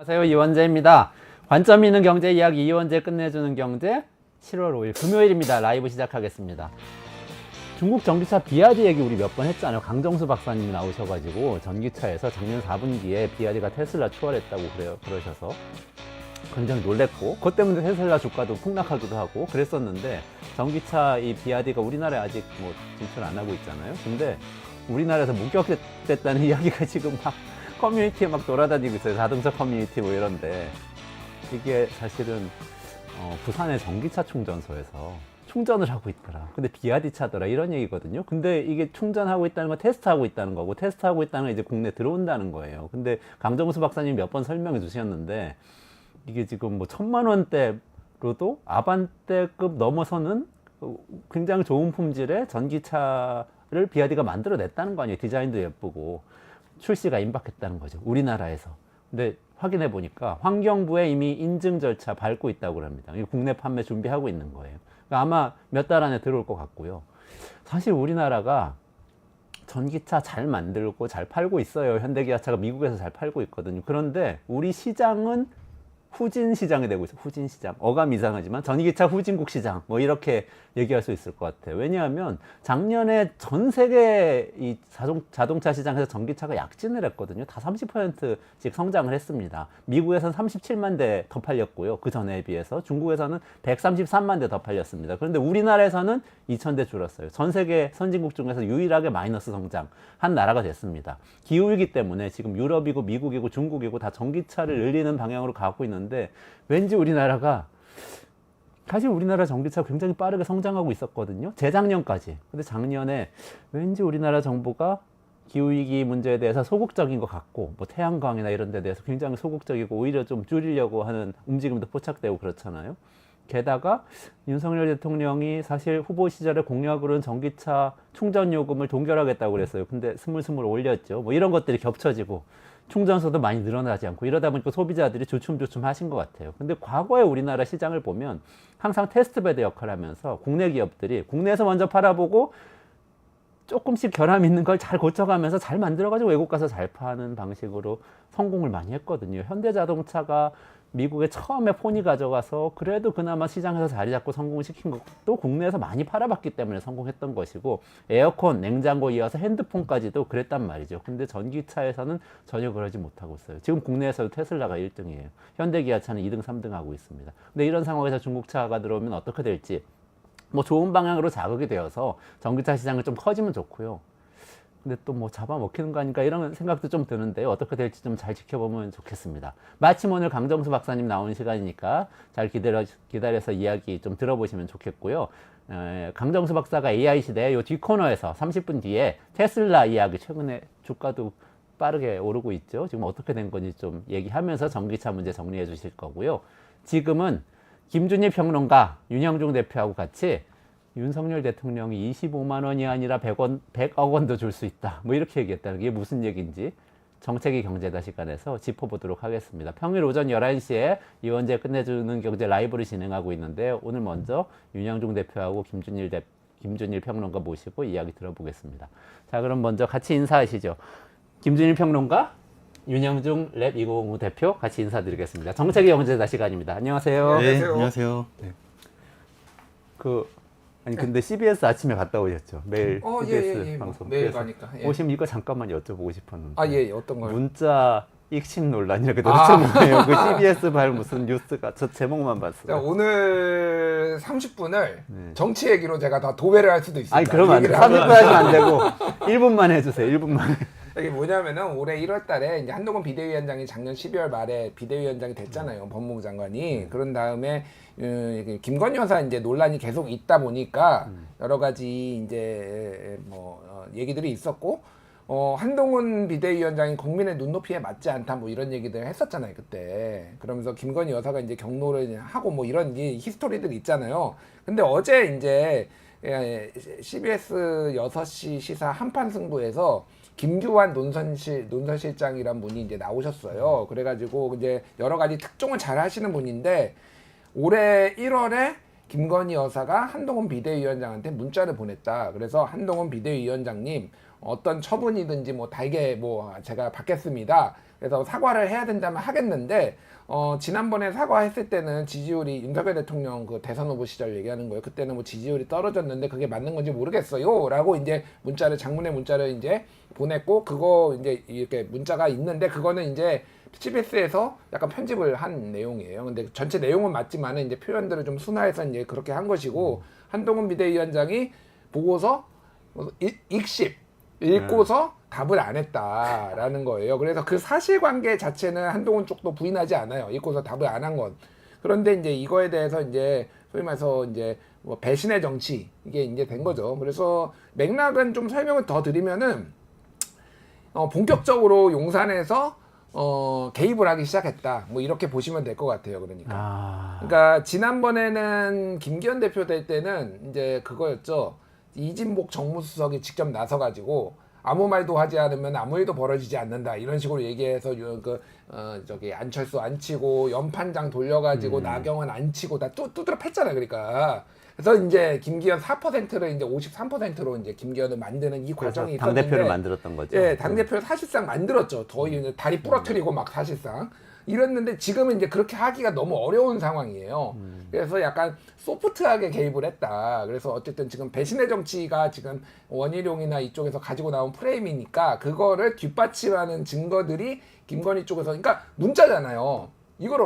안녕하세요, 이원재입니다. 관점 있는 경제 이야기 이원재 끝내주는 경제 7월 5일 금요일입니다. 라이브 시작하겠습니다. 중국 전기차 비아디 얘기 우리 몇 번 했잖아요. 강정수 박사님이 나오셔가지고 전기차에서 작년 4분기에 비아디가 테슬라 추월했다고 그러셔서 굉장히 놀랬고, 그것 때문에 테슬라 주가도 폭락하기도 하고 그랬었는데, 전기차 이 비아디가 우리나라에 아직 뭐 진출 안 하고 있잖아요. 근데 우리나라에서 목격됐다는 이야기가 지금 막 커뮤니티에 막 돌아다니고 있어요. 자동차 커뮤니티 뭐 이런데, 이게 사실은 부산의 전기차 충전소에서 충전을 하고 있더라. 근데 비아디 차더라. 이런 얘기거든요. 근데 이게 충전하고 있다는 건 테스트하고 있다는 거고, 테스트하고 있다는 건 이제 국내 들어온다는 거예요. 근데 강정수 박사님이 몇 번 설명해 주셨는데, 이게 지금 뭐 1,000만 원대로도 아반떼급 넘어서는 굉장히 좋은 품질의 전기차를 비아디가 만들어냈다는 거 아니에요. 디자인도 예쁘고 출시가 임박했다는 거죠, 우리나라에서. 근데 확인해 보니까 환경부에 이미 인증 절차 밟고 있다고 합니다. 국내 판매 준비하고 있는 거예요. 그러니까 아마 몇 달 안에 들어올 것 같고요. 사실 우리나라가 전기차 잘 만들고 잘 팔고 있어요. 현대기아차가 미국에서 잘 팔고 있거든요. 그런데 우리 시장은 후진 시장이 되고 있어요. 후진 시장. 어감 이상하지만 전기차 후진국 시장, 뭐 이렇게 얘기할 수 있을 것 같아요. 왜냐하면 작년에 전 세계 이 자동차 시장에서 전기차가 약진을 했거든요. 다 30%씩 성장을 했습니다. 미국에서는 37만 대 더 팔렸고요. 그 전에 비해서 중국에서는 133만 대 더 팔렸습니다. 그런데 우리나라에서는 2,000대 줄었어요. 전 세계 선진국 중에서 유일하게 마이너스 성장한 나라가 됐습니다. 기후위기 때문에 지금 유럽이고 미국이고 중국이고 다 전기차를 늘리는 방향으로 가고 있는데, 왠지 우리나라가, 사실 우리나라 전기차 굉장히 빠르게 성장하고 있었거든요. 재작년까지. 근데 작년에 왠지 우리나라 정부가 기후위기 문제에 대해서 소극적인 것 같고, 뭐 태양광이나 이런 데 대해서 굉장히 소극적이고 오히려 좀 줄이려고 하는 움직임도 포착되고 그렇잖아요. 게다가 윤석열 대통령이 사실 후보 시절에 공약으로는 전기차 충전 요금을 동결하겠다고 그랬어요. 근데 스물스물 올렸죠. 뭐 이런 것들이 겹쳐지고 충전소도 많이 늘어나지 않고 이러다 보니까 소비자들이 조춤조춤 하신 것 같아요. 근데 과거에 우리나라 시장을 보면 항상 테스트베드 역할을 하면서 국내 기업들이 국내에서 먼저 팔아보고 조금씩 결함 있는 걸 잘 고쳐가면서 잘 만들어가지고 외국 가서 잘 파는 방식으로 성공을 많이 했거든요. 현대자동차가 미국에 처음에 포니 가져가서 그래도 그나마 시장에서 자리 잡고 성공시킨 것도 국내에서 많이 팔아봤기 때문에 성공했던 것이고, 에어컨, 냉장고 이어서 핸드폰까지도 그랬단 말이죠. 근데 전기차에서는 전혀 그러지 못하고 있어요. 지금 국내에서도 테슬라가 1등이에요. 현대기아차는 2등, 3등 하고 있습니다. 근데 이런 상황에서 중국차가 들어오면 어떻게 될지, 뭐 좋은 방향으로 자극이 되어서 전기차 시장이 좀 커지면 좋고요. 근데 또 뭐 잡아먹히는 거 아닌가 이런 생각도 좀 드는데, 어떻게 될지 좀 잘 지켜보면 좋겠습니다. 마침 오늘 강정수 박사님 나오는 시간이니까 잘 기다려서 이야기 좀 들어보시면 좋겠고요. 강정수 박사가 AI 시대 요 뒷코너에서 30분 뒤에 테슬라 이야기, 최근에 주가도 빠르게 오르고 있죠. 지금 어떻게 된 건지 좀 얘기하면서 전기차 문제 정리해 주실 거고요. 지금은 김준일 평론가, 윤영중 대표하고 같이 윤석열 대통령이 25만 원이 아니라 100억 원도 줄 수 있다, 뭐 이렇게 얘기했다는 게 무슨 얘기인지 정책이 경제다 시간에서 짚어보도록 하겠습니다. 평일 오전 11시에 이원재 끝내주는 경제 라이브를 진행하고 있는데, 오늘 먼저 윤영중 대표하고 김준일 평론가 모시고 이야기 들어보겠습니다. 자, 그럼 먼저 같이 인사하시죠. 김준일 평론가, 윤영중 랩 2005 대표 같이 인사드리겠습니다. 정책이 경제다 시간입니다. 안녕하세요. 네, 안녕하세요. 네. 아니 근데 CBS 아침에 갔다 오셨죠? 매일 CBS 방송. 매일 가니까. 오시면 이거 잠깐만 여쭤보고 싶었는데. 어떤 거요? 문자 익신 논란이라고 도대체 뭐예요? 그 CBS 발 무슨 뉴스가, 저 제목만 봤어요. 오늘 30분을 정치 얘기로 제가 다 도배를 할 수도 있습니다. 아니 그러면 안 돼. 30분 하시면 안 되고 1분만 해주세요. 1분만. 이게 뭐냐면은 올해 1월 달에 이제 한동훈 비대위원장이 작년 12월 말에 비대위원장이 됐잖아요. 법무부 장관이. 그런 다음에 김건희 여사 이제 논란이 계속 있다 보니까 여러 가지 이제 얘기들이 있었고, 한동훈 비대위원장이 국민의 눈높이에 맞지 않다 뭐 이런 얘기들 했었잖아요, 그때. 그러면서 김건희 여사가 이제 경로를 하고 뭐 이런 히스토리들이 있잖아요. 근데 어제 이제 CBS 6시 시사 한판 승부에서 김규환 논설실장이란 분이 이제 나오셨어요. 그래가지고 이제 여러 가지 특종을 잘 하시는 분인데, 올해 1월에 김건희 여사가 한동훈 비대위원장한테 문자를 보냈다. 그래서 한동훈 비대위원장님, 어떤 처분이든지 뭐 달게 뭐 제가 받겠습니다. 그래서 사과를 해야 된다면 하겠는데 지난번에 사과했을 때는 지지율이 윤석열 대통령 그 대선 후보 시절 얘기하는 거예요. 그때는 뭐 지지율이 떨어졌는데 그게 맞는 건지 모르겠어요라고 이제 장문의 문자를 이제 보냈고 그거 이제 이렇게 문자가 있는데 그거는 이제 CBS에서 약간 편집을 한 내용이에요. 근데 전체 내용은 맞지만은 이제 표현들을 좀 순화해서 이제 그렇게 한 것이고 한동훈 비대위원장이 보고서 읽고서 답을 안 했다라는 거예요. 그래서 그 사실관계 자체는 한동훈 쪽도 부인하지 않아요. 읽고서 답을 안 한 건. 그런데 이제 이거에 대해서 이제 소위 말해서 이제 뭐 배신의 정치 이게 이제 된 거죠. 그래서 맥락은 좀 설명을 더 드리면은 본격적으로 용산에서 개입을 하기 시작했다. 뭐 이렇게 보시면 될 것 같아요. 그러니까 지난번에는 김기현 대표 될 때는 이제 그거였죠. 이진복 정무수석이 직접 나서가지고 아무 말도 하지 않으면 아무 일도 벌어지지 않는다 이런 식으로 얘기해서 저기 안철수 안 치고 연판장 돌려가지고 나경원 안 치고 다 두드려 팼잖아요. 그러니까 그래서 이제 김기현 4%를 이제 53%로 이제 김기현을 만드는 이 과정이 있었는데 당 대표를 만들었던 거죠. 예, 당 대표를 사실상 만들었죠. 더 다리 부러뜨리고 막 사실상 이랬는데 지금은 이제 그렇게 하기가 너무 어려운 상황이에요. 그래서 약간 소프트하게 개입을 했다. 그래서 어쨌든 지금 배신의 정치가 지금 원희룡이나 이쪽에서 가지고 나온 프레임이니까 그거를 뒷받침하는 증거들이 김건희 쪽에서 그러니까 문자잖아요. 이걸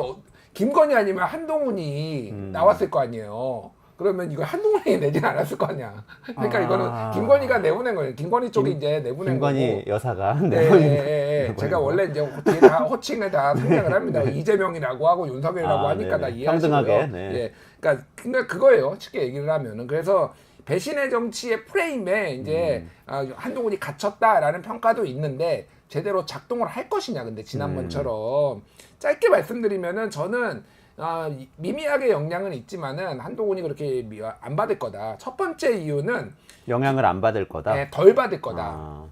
김건희 아니면 한동훈이 나왔을 거 아니에요. 그러면 이거 한동훈이 내진 않았을 거 아니야. 그러니까 이거는 김건희가 내보낸 거예요. 김건희 쪽이 이제 내보낸 거고. 김건희 여사가 네. 제가 원래 이제 뒤에 다 호칭을 다 생략을 합니다. 이재명이라고 하고 윤석열이라고 하니까 다 이해하시고요. 평등하게. 네. 예. 그러니까 그거예요. 쉽게 얘기를 하면은. 그래서 배신의 정치의 프레임에 이제 한동훈이 갇혔다라는 평가도 있는데 제대로 작동을 할 것이냐. 근데 지난번처럼 짧게 말씀드리면은 저는 미미하게 영향은 있지만은 한동훈이 그렇게 안 받을 거다. 첫 번째 이유는 영향을 안 받을 거다. 네, 덜 받을 거다.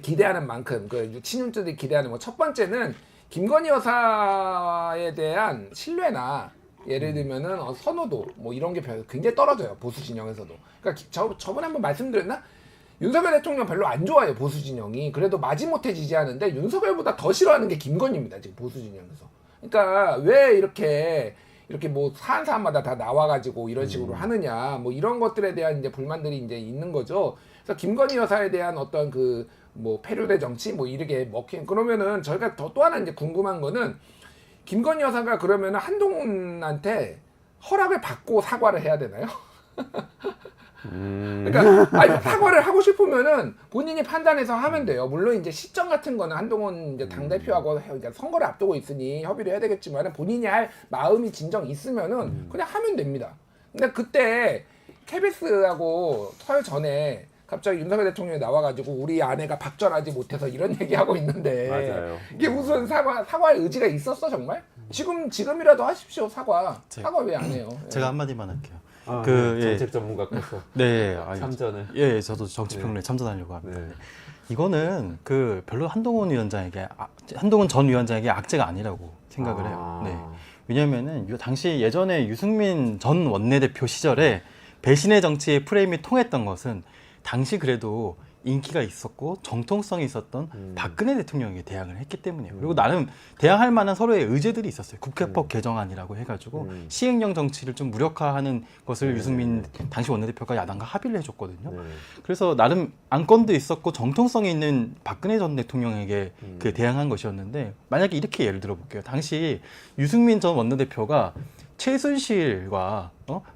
기대하는 만큼 그 친윤들이 기대하는 거. 첫 번째는 김건희 여사에 대한 신뢰나 예를 들면은 선호도 뭐 이런 게 굉장히 떨어져요. 보수 진영에서도. 그러니까 저번에 한번 말씀드렸나? 윤석열 대통령 별로 안 좋아해요. 보수 진영이. 그래도 마지못해 지지하는데 윤석열보다 더 싫어하는 게 김건희입니다. 지금 보수 진영에서. 그러니까 왜 이렇게 뭐 사안사안마다 다 나와가지고 이런 식으로 하느냐 뭐 이런 것들에 대한 이제 불만들이 이제 있는 거죠. 그래서 김건희 여사에 대한 어떤 그 뭐 패류대 정치 뭐 이렇게 먹힌 그러면은 저희가 또 하나 이제 궁금한 거는 김건희 여사가 그러면은 한동훈한테 허락을 받고 사과를 해야 되나요? 그러니까 사과를 하고 싶으면은 본인이 판단해서 하면 돼요. 물론 이제 시점 같은 거는 한동훈 이제 당 대표하고 선거를 앞두고 있으니 협의를 해야 되겠지만은 본인이 할 마음이 진정 있으면은 그냥 하면 됩니다. 근데 그때 KBS하고 설 전에 갑자기 윤석열 대통령이 나와가지고 우리 아내가 박절하지 못해서 이런 얘기하고 있는데 맞아요. 이게 무슨 사과할 의지가 있었어 정말? 지금이라도 하십시오 사과 왜 안 해요? 제가 한마디만 할게요. 정책 전문가께서 참전을. 예, 저도 정치평론에 참전하려고 합니다. 이거는 별로 한동훈 전 위원장에게 악재가 아니라고 생각을 해요. 네. 왜냐면은 당시 예전에 유승민 전 원내대표 시절에 배신의 정치의 프레임이 통했던 것은 당시 그래도 인기가 있었고 정통성이 있었던 박근혜 대통령에게 대항을 했기 때문이에요. 그리고 나름 대항할 만한 서로의 의제들이 있었어요. 국회법 개정안이라고 해가지고 시행령 정치를 좀 무력화하는 것을 유승민 당시 원내대표가 야당과 합의를 해줬거든요. 그래서 나름 안건도 있었고 정통성이 있는 박근혜 전 대통령에게 대항한 것이었는데 만약에 이렇게 예를 들어볼게요. 당시 유승민 전 원내대표가 최순실과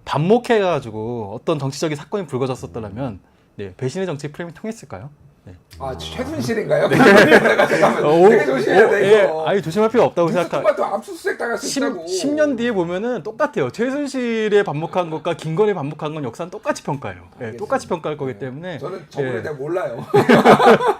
반목해가지고 어떤 정치적인 사건이 불거졌었더라면 배신의 정치 프레임이 통했을까요? 네. 최순실인가요? 되게 조심해야 돼 이거. 아니 조심할 필요 없다고 생각합니다. 누가 또 압수수색 당할 수 있다고. 10년 뒤에 보면은 똑같아요. 최순실에 반목한 것과 김건희에 반목한 건 역사는 똑같이 평가해요. 똑같이 평가할 거기 때문에. 저는 저번에 잘 몰라요.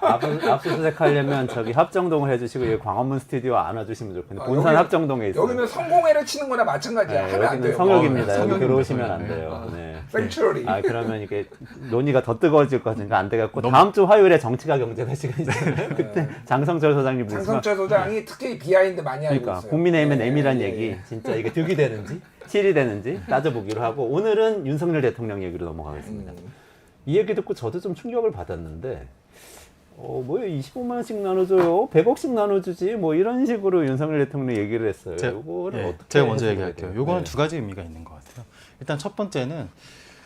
압수수색 하려면 저기 합정동을 해주시고 여기 광화문 스튜디오 안 와주시면 좋겠는데 본산 합정동에 있어요. 여기는 성공회를 치는 거나 마찬가지야. 하면 안 여기는 돼요. 성역입니다. 여기 들어오시면 안 돼요. 생츄리. 그러면 이게 논의가 더 뜨거워질 것 같으니까 안 되겠고 다음 주 화요일에 정치가 경제가 시간이잖아요. 그때 장성철 소장님 장성철 소장이 특히 비하인드 많이 알고 있어요. 국민의힘의 내밀한 얘기 진짜 이게 득이 되는지 실이 되는지 따져보기로 하고 오늘은 윤석열 대통령 얘기로 넘어가겠습니다. 이 얘기 듣고 저도 좀 충격을 받았는데 뭐 25만 원씩 나눠줘요, 100억씩 나눠주지, 뭐 이런 식으로 윤석열 대통령이 얘기를 했어요. 이거를 어떻게 제가 먼저 해석해야 얘기할게요. 돼요? 요거는 네. 두 가지 의미가 있는 것 같아요. 일단 첫 번째는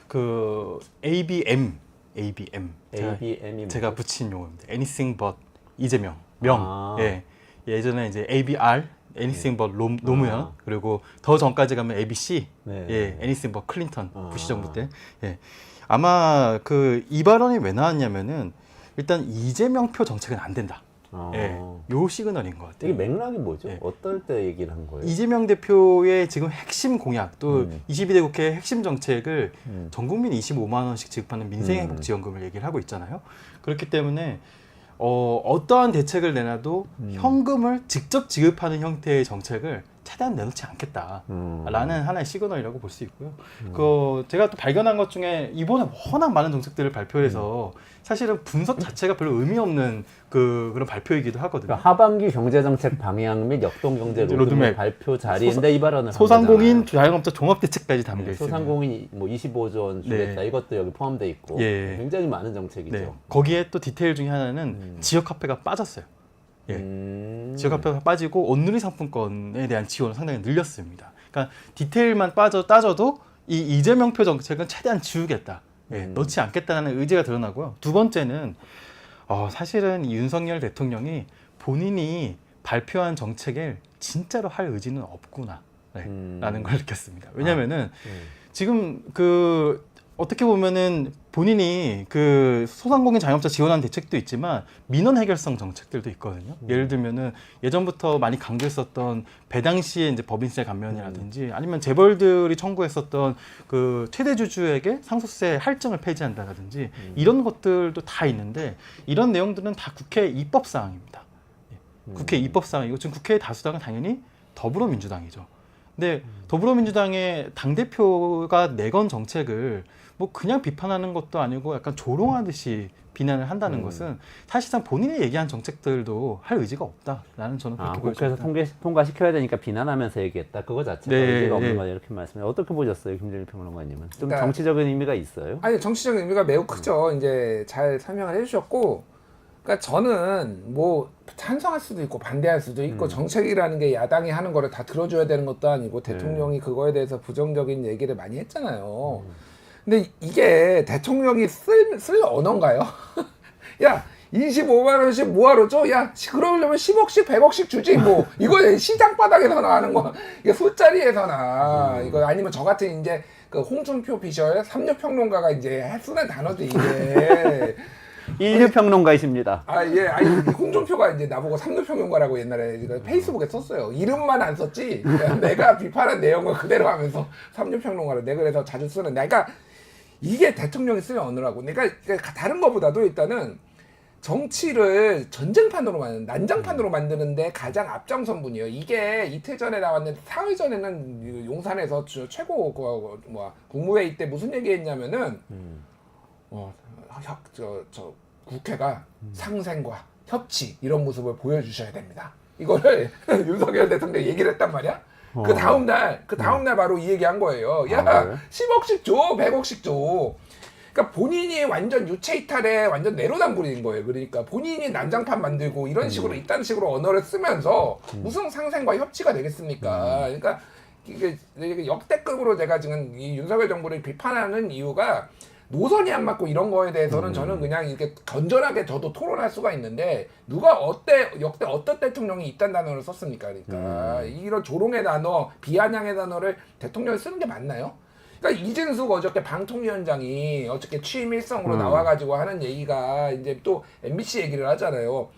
그 ABM ABM이 제가 붙인 용어입니다. Anything but 이재명 명. 아. 예. 예전에 이제 ABR Anything but 노무현 그리고 더 전까지 가면 ABC 네. 예 Anything but 클린턴 부시 정부 때 예. 아마 그 이 발언이 왜 나왔냐면은 일단 이재명표 정책은 안 된다. 예. 요 시그널인 것 같아요. 이게 맥락이 뭐죠? 예. 어떨 때 얘기를 한 거예요? 이재명 대표의 지금 핵심 공약 또 22대 국회의 핵심 정책을 전 국민 25만 원씩 지급하는 민생회복지원금을 얘기를 하고 있잖아요. 그렇기 때문에 어떠한 대책을 내놔도 현금을 직접 지급하는 형태의 정책을 최대한 내놓지 않겠다라는 하나의 시그널이라고 볼 수 있고요. 그 제가 또 발견한 것 중에 이번에 워낙 많은 정책들을 발표해서 사실은 분석 자체가 별로 의미 없는 그런 발표이기도 하거든요. 그러니까 하반기 경제정책 방향 및 역동경제 로드맵 발표 자리인데 이 발언을 소상공인 한 거잖아요. 자영업자 종합대책까지 담겨 네, 있어요. 소상공인 뭐 25조 원 주겠다, 네. 이것도 여기 포함돼 있고 예. 굉장히 많은 정책이죠. 네. 거기에 또 디테일 중에 하나는 지역화폐가 빠졌어요. 예. 지역화폐가 빠지고 온누리 상품권에 대한 지원을 상당히 늘렸습니다. 그러니까 디테일만 따져도 이 이재명표 정책은 최대한 지우겠다. 예, 넣지 않겠다는 의지가 드러나고요. 두 번째는 사실은 이 윤석열 대통령이 본인이 발표한 정책을 진짜로 할 의지는 없구나 라는 걸 느꼈습니다. 왜냐면은 지금 어떻게 보면은 본인이 소상공인 자영업자 지원하는 대책도 있지만 민원 해결성 정책들도 있거든요. 예를 들면은 예전부터 많이 강조했었던 배당 시에 이제 법인세 감면이라든지 아니면 재벌들이 청구했었던 최대 주주에게 상속세 할증을 폐지한다라든지 이런 것들도 다 있는데 이런 내용들은 다 국회 입법 사항입니다. 국회 입법 사항이고 지금 국회의 다수당은 당연히 더불어민주당이죠. 근데 더불어민주당의 당대표가 내건 정책을 뭐 그냥 비판하는 것도 아니고 약간 조롱하듯이 비난을 한다는 것은 사실상 본인이 얘기한 정책들도 할 의지가 없다라는 저는 그렇게 국회에서 보여집니다. 통과시켜야 되니까 비난하면서 얘기했다. 그거 자체가 네, 의지가 없는 네. 거냐 이렇게 말씀해. 어떻게 보셨어요, 김준일 평론가님은? 좀 그러니까- 정치적인 의미가 있어요? 아니 정치적인 의미가 매우 크죠. 이제 잘 설명을 해주셨고, 그러니까 저는 뭐 찬성할 수도 있고 반대할 수도 있고 정책이라는 게 야당이 하는 거를 다 들어줘야 되는 것도 아니고 대통령이 그거에 대해서 부정적인 얘기를 많이 했잖아요. 근데 이게 대통령이 쓸 언어인가요? 야 25만 원씩 뭐하러 줘? 야 그러려면 10억씩 100억씩 주지 뭐. 이거 시장 바닥에서나 하는 거. 이게 술자리에서나 이거 아니면 저 같은 이제 홍준표 비주얼 삼류평론가가 이제 쓰는 단어도 이게 인류평론가이십니다. 예, 아니 홍준표가 이제 나보고 삼류평론가라고 옛날에 페이스북에 썼어요. 이름만 안 썼지. 내가 비판한 내용을 그대로 하면서 삼류평론가를 내가 그래서 자주 쓰는. 그러니까 이게 대통령이 쓰는 언어라고. 그러니까 다른 것보다도 일단은 정치를 전쟁판으로 난장판으로 만드는데 가장 앞장선 분이에요. 이게 이틀 전에 나왔는데 사흘 전에는 용산에서 최고 국무회의 때 무슨 얘기했냐면은 국회가 상생과 협치 이런 모습을 보여주셔야 됩니다. 이거를 윤석열 대통령이 얘기를 했단 말이야. 그 다음날 바로 이 얘기한 거예요. 야, 그래? 10억씩 줘, 100억씩 줘. 그러니까 본인이 완전 유체이탈에 완전 내로남불인 거예요. 그러니까 본인이 난장판 만들고 이런 식으로 이딴 식으로 언어를 쓰면서 무슨 상생과 협치가 되겠습니까? 그러니까 이게 역대급으로 제가 지금 이 윤석열 정부를 비판하는 이유가 노선이 안 맞고 이런 거에 대해서는 저는 그냥 이렇게 건전하게 저도 토론할 수가 있는데 누가 역대 어떤 대통령이 이딴 단어를 썼습니까? 그러니까 이런 조롱의 단어, 비아냥의 단어를 대통령이 쓰는 게 맞나요? 그러니까 이진숙 어저께 방통위원장이 어저께 취임 일성으로 나와가지고 하는 얘기가 이제 또 MBC 얘기를 하잖아요.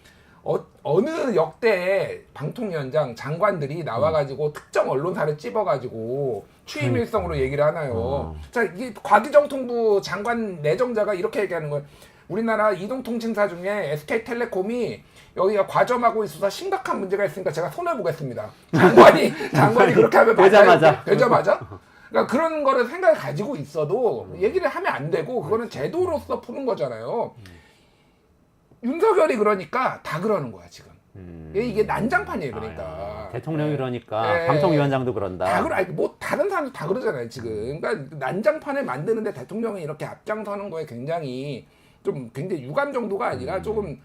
어느 역대 방통위원장 장관들이 나와가지고 특정 언론사를 찝어가지고 취임 일성으로 얘기를 하나요? 자, 이게 과기정통부 장관 내정자가 이렇게 얘기하는 거예요. 우리나라 이동통신사 중에 SK텔레콤이 여기가 과점하고 있어서 심각한 문제가 있으니까 제가 손해 보겠습니다. 장관이 그렇게 하면 되자마자. 그러니까 그런 거를 생각을 가지고 있어도 얘기를 하면 안 되고 그거는 제도로서 푸는 거잖아요. 윤석열이 그러니까 다 그러는 거야 지금. 이게 난장판이에요 그러니까. 대통령이 그러니까 방통위원장도 그런다. 뭐 다른 사람도 다 그러잖아요 지금. 그러니까 난장판을 만드는데 대통령이 이렇게 앞장서는 거에 굉장히 유감 정도가 아니라 조금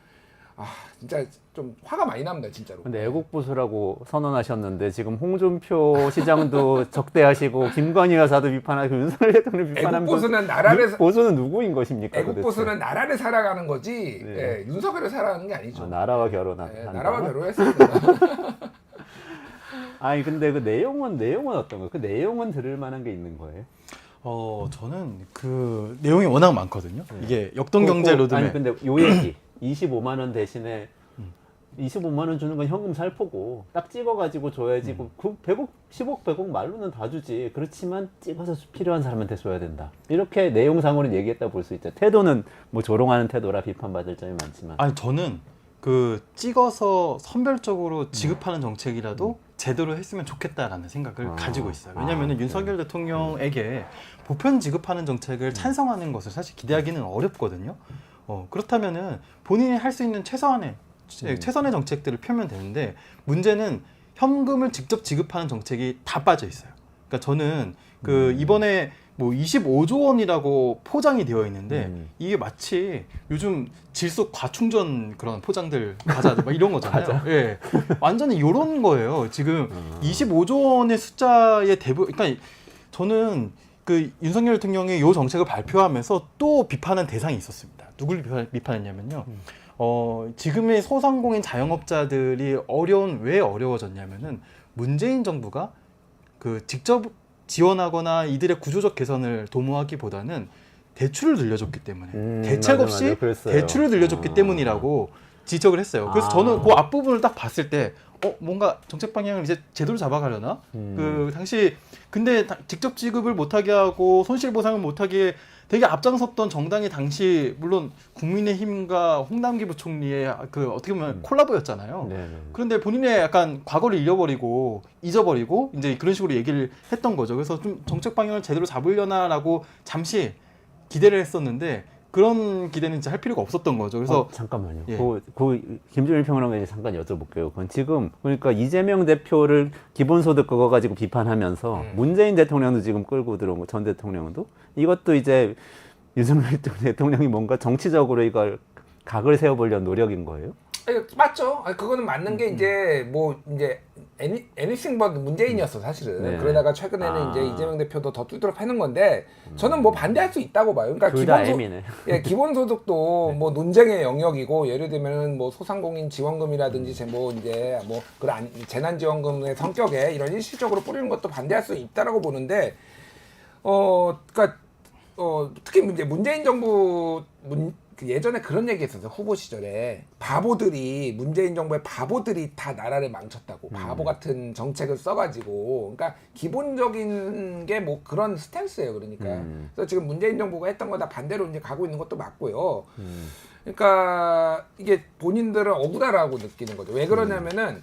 진짜 좀 화가 많이 납니다, 진짜로. 근데 애국보수라고 선언하셨는데 지금 홍준표 시장도 적대하시고 김건희 여사도 비판하고 윤석열 대통령 비판하는 애국보수는 나라를 보수는 누구인 것입니까? 애국보수는 나라를 살아가는 거지 네. 예, 윤석열을 살아가는 게 아니죠. 나라와 결혼한. 예, 한다? 나라와 결혼했습니다. 아니 근데 그 내용은 어떤 거예요? 그 내용은 들을 만한 게 있는 거예요? 저는 그 내용이 워낙 많거든요. 이게 역동경제 로드맵. 아니 근데 요 얘기 25만 원 대신에 25만 원 주는 건 현금 살포고 딱 찍어가지고 줘야지. 그 100억, 10억, 100억 말로는 다 주지. 그렇지만 찍어서 필요한 사람한테 줘야 된다. 이렇게 내용상으로는 얘기했다 볼 수 있죠. 태도는 뭐 조롱하는 태도라 비판받을 점이 많지만. 아니 저는 그 찍어서 선별적으로 지급하는 정책이라도 제대로 했으면 좋겠다라는 생각을 가지고 있어요. 왜냐하면 윤석열 대통령에게 보편 지급하는 정책을 찬성하는 것을 사실 기대하기는 어렵거든요. 그렇다면은 본인이 할 수 있는 최선의 정책들을 펴면 되는데 문제는 현금을 직접 지급하는 정책이 다 빠져 있어요. 그러니까 저는 그 이번에 뭐 25조 원이라고 포장이 되어 있는데 이게 마치 요즘 질소 과충전 그런 포장들 과자 막 이런 거잖아요. 예, 완전히 이런 거예요. 지금 25조 원의 숫자의 대부분, 그러니까 저는 그 윤석열 대통령이 이 정책을 발표하면서 또 비판한 대상이 있었습니다. 누굴 비판했냐면요. 지금의 소상공인 자영업자들이 왜 어려워졌냐면은 문재인 정부가 그 직접 지원하거나 이들의 구조적 개선을 도모하기보다는 대출을 늘려줬기 때문에 대책 없이 대출을 늘려줬기 때문이라고 지적을 했어요. 그래서 저는 그 앞부분을 딱 봤을 때 뭔가 정책 방향을 이제 제대로 잡아가려나? 그 당시 근데 직접 지급을 못하게 하고 손실 보상을 못하게 되게 앞장섰던 정당이 당시 물론 국민의힘과 홍남기 부총리의 그 어떻게 보면 콜라보였잖아요. 네네. 그런데 본인의 약간 과거를 잊어버리고 이제 그런 식으로 얘기를 했던 거죠. 그래서 좀 정책 방향을 제대로 잡으려나라고 잠시 기대를 했었는데 그런 기대는 진짜 할 필요가 없었던 거죠. 그래서 잠깐만요. 예. 그 김준일 평론가님 잠깐 여쭤볼게요. 그건 지금 그러니까 이재명 대표를 기본소득 그거 가지고 비판하면서 문재인 대통령도 지금 끌고 들어온 거, 전 대통령도 이것도 이제 윤석열 대통령이 뭔가 정치적으로 이걸 각을 세워보려는 노력인 거예요? 아니, 맞죠. 그거는 맞는 게 이제 뭐 이제 anything but 문재인이었어 사실은. 네. 그러다가 최근에는 이제 이재명 대표도 더 두드려 패는 건데 저는 뭐 반대할 수 있다고 봐요. 그러니까 둘 다 M이네. 기본소득도 뭐 논쟁의 영역이고 예를 들면 뭐 소상공인 지원금이라든지 뭐 이제 뭐 그런 재난지원금의 성격에 이런 일시적으로 뿌리는 것도 반대할 수 있다라고 보는데 그러니까 특히 이제 문재인 정부 그 예전에 그런 얘기 했었어요. 후보 시절에 문재인 정부의 바보들이 다 나라를 망쳤다고. 바보 같은 정책을 써가지고. 그러니까 기본적인 게 뭐 그런 스탠스예요. 그러니까. 그래서 지금 문재인 정부가 했던 거 다 반대로 이제 가고 있는 것도 맞고요. 그러니까 이게 본인들은 억울하다고 느끼는 거죠. 왜 그러냐면은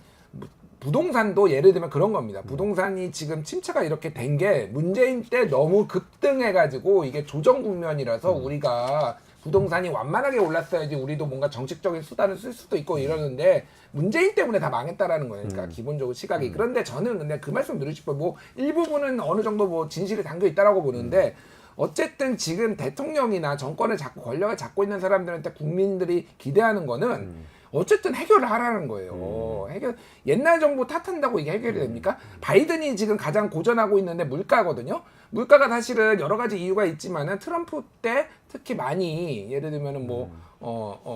부동산도 예를 들면 그런 겁니다. 부동산이 지금 침체가 이렇게 된 게 문재인 때 너무 급등해가지고 이게 조정 국면이라서 우리가 부동산이 완만하게 올랐어야지 우리도 뭔가 정책적인 수단을 쓸 수도 있고 이러는데 문재인 때문에 다 망했다라는 거예요. 그러니까 기본적으로 시각이. 그런데 저는 근데 그 말씀 드리고 싶어요. 뭐 일부분은 어느 정도 뭐 진실이 담겨 있다라고 보는데 어쨌든 지금 대통령이나 정권을 잡고 권력을 잡고 있는 사람들한테 국민들이 기대하는 거는 어쨌든 해결을 하라는 거예요. 옛날 정부 탓한다고 이게 해결이 됩니까? 바이든이 지금 가장 고전하고 있는데 물가거든요. 물가가 사실은 여러 가지 이유가 있지만은 트럼프 때 특히 많이 예를 들면은 뭐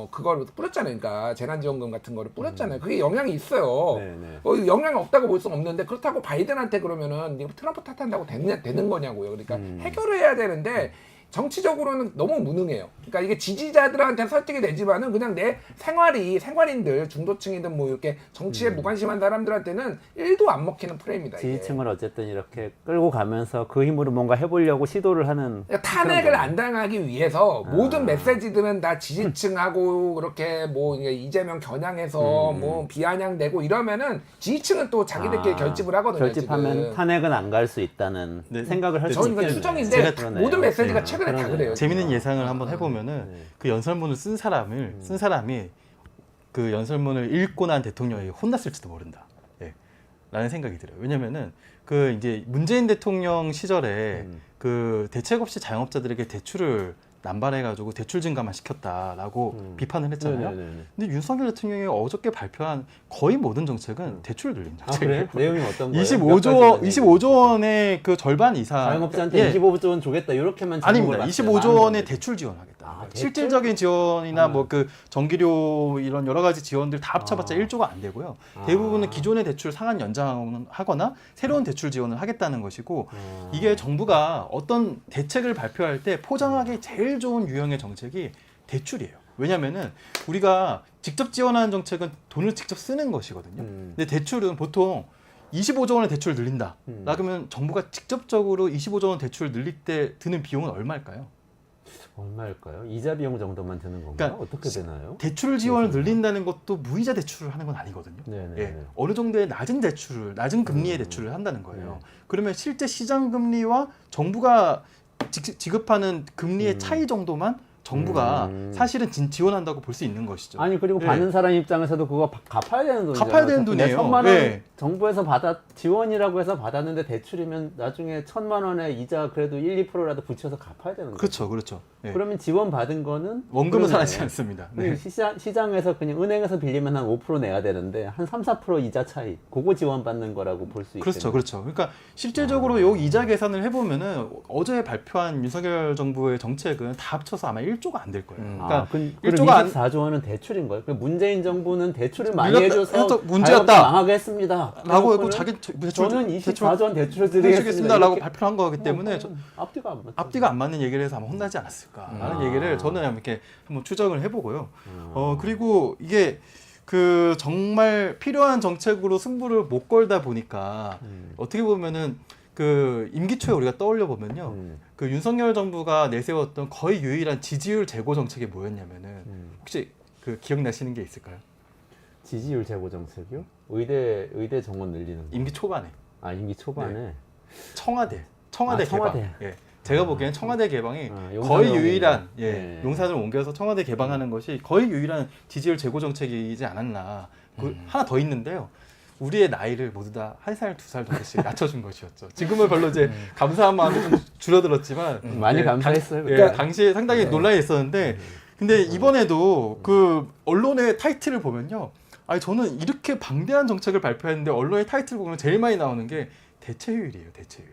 그걸 뿌렸잖아요. 그러니까 재난지원금 같은 거를 뿌렸잖아요. 그게 영향이 있어요. 영향이 없다고 볼 수는 없는데 그렇다고 바이든한테 그러면은 트럼프 탓한다고 되는 거냐고요. 그러니까 해결을 해야 되는데 정치적으로는 너무 무능해요. 그러니까 이게 지지자들한테 설득이 되지만은 그냥 내 생활인들, 중도층이든 뭐 이렇게 정치에 무관심한 사람들한테는 1도 안 먹히는 프레임이다. 이게. 지지층을 어쨌든 이렇게 끌고 가면서 그 힘으로 뭔가 해보려고 시도를 하는. 그러니까 탄핵을 안 당하기 위해서 모든 메시지들은 다 지지층하고 그렇게 뭐 이재명 겨냥해서 뭐 비아냥대고 이러면은 지지층은 또 자기들끼리 결집을 하거든요. 결집하면 지금. 탄핵은 안 갈 수 있다는 생각을 할 수 저는 있겠네요. 이건 추정인데 그러네요. 모든 메시지가 최근에 다 그러네요. 그래요. 재밌는 예상을 한번 해보면은 그 연설문을 쓴 사람이 그 연설문을 읽고 난 대통령이 혼났을지도 모른다. 예. 라는 생각이 들어요. 왜냐면은 그 이제 문재인 대통령 시절에 그 대책 없이 자영업자들에게 대출을 남발해가지고 대출 증가만 시켰다라고 비판을 했잖아요. 네네네네. 근데 윤석열 대통령이 어저께 발표한 거의 모든 정책은 대출을 늘린 아, 정책이에요. 그래? 내용이 어떤 거예요? 25조 원의 그 절반 이상 자영업자한테 25조 원 주겠다 이렇게만 아닙니다. 제목을 25조 원의 거죠. 대출 지원하겠다. 아, 대출? 실질적인 지원이나 뭐 그 전기료 이런 여러 가지 지원들 다 합쳐봤자 1조가 안 되고요. 대부분은 기존의 대출 상한 연장하거나 새로운 대출 지원을 하겠다는 것이고 이게 정부가 어떤 대책을 발표할 때 포장하기 제일 좋은 유형의 정책이 대출이에요. 왜냐면은 우리가 직접 지원하는 정책은 돈을 직접 쓰는 것이거든요. 근데 대출은 보통 25조 원의 대출을 늘린다. 그러면 정부가 직접적으로 25조 원 대출을 늘릴 때 드는 비용은 얼마일까요? 얼마일까요? 이자 비용 정도만 드는 건가요? 그러니까 어떻게 되나요? 대출 지원을 늘린다는 것도 무이자 대출을 하는 건 아니거든요. 네네. 예, 어느 정도의 낮은 금리의 대출을 한다는 거예요. 그러면 실제 시장 금리와 정부가 지급하는 금리의 차이 정도만 정부가 사실은 지원한다고 볼 수 있는 것이죠. 아니 그리고 예. 받는 사람 입장에서도 그거 갚아야 되는 돈이잖아요. 갚아야 되는 돈이에요. 1,000만 원 예. 정부에서 지원이라고 해서 받았는데 대출이면 나중에 1,000만 원에 이자 그래도 1, 2%라도 붙여서 갚아야 되는 거죠. 그렇죠, 그렇죠. 예. 그러면 지원 받은 거는 원금은 그러네. 사라지지 않습니다. 네. 시장에서 그냥 은행에서 빌리면 한 5% 내야 되는데 한 3, 4% 이자 차이 그거 지원받는 거라고 볼 수 있겠네요. 그렇죠, 그렇죠. 그러니까 실질적으로 요 이자 계산을 해보면은 어제 발표한 윤석열 정부의 정책은 다 합쳐서 아마 1조가 안 될 거예요. 그러니까 그럼 1조가 안 24조 원은 대출인 거예요? 그럼 문재인 정부는 대출을 많이 밀렸다- 해줘서 해서 문제였다. 자영업자 망하게 했습니다. 라고 하고 그래놓고는 자기 저는 24조 원 대출을 드리겠습니다. 해주겠습니다라고 이렇게- 발표한 거기 때문에 앞뒤가 안 맞죠. 앞뒤가 안 맞는 얘기를 해서 아마 혼나지 않았을까라는 얘기를 저는 이렇게 한번 추정을 해보고요. 그리고 이게 그 정말 필요한 정책으로 승부를 못 걸다 보니까 어떻게 보면은 그 임기 초에 우리가 떠올려 보면요, 그 윤석열 정부가 내세웠던 거의 유일한 지지율 제고 정책이 뭐였냐면은 혹시 그 기억나시는 게 있을까요? 지지율 제고 정책이요? 의대 정원 늘리는 거. 임기 초반에 임기 초반에. 네. 청와대 청와대. 개방. 예. 제가 보기엔 청와대 개방이 용산으로 거의 옮긴 유일한 거. 예, 네. 용산을 옮겨서 청와대 개방하는 것이 거의 유일한 지지율 제고 정책이지 않았나. 하나 더 있는데요. 우리의 나이를 모두 다 1살, 2살 정도씩 낮춰준 것이었죠. 지금은 별로 이제 감사한 마음이 좀 줄어들었지만 많이 예, 감사했어요. 예, 그때. 당시에 상당히 논란이 있었는데 근데 이번에도 그 언론의 타이틀을 보면요. 아니 저는 이렇게 방대한 정책을 발표했는데 언론의 타이틀 보면 제일 많이 나오는 게 대체휴일이에요. 대체휴일.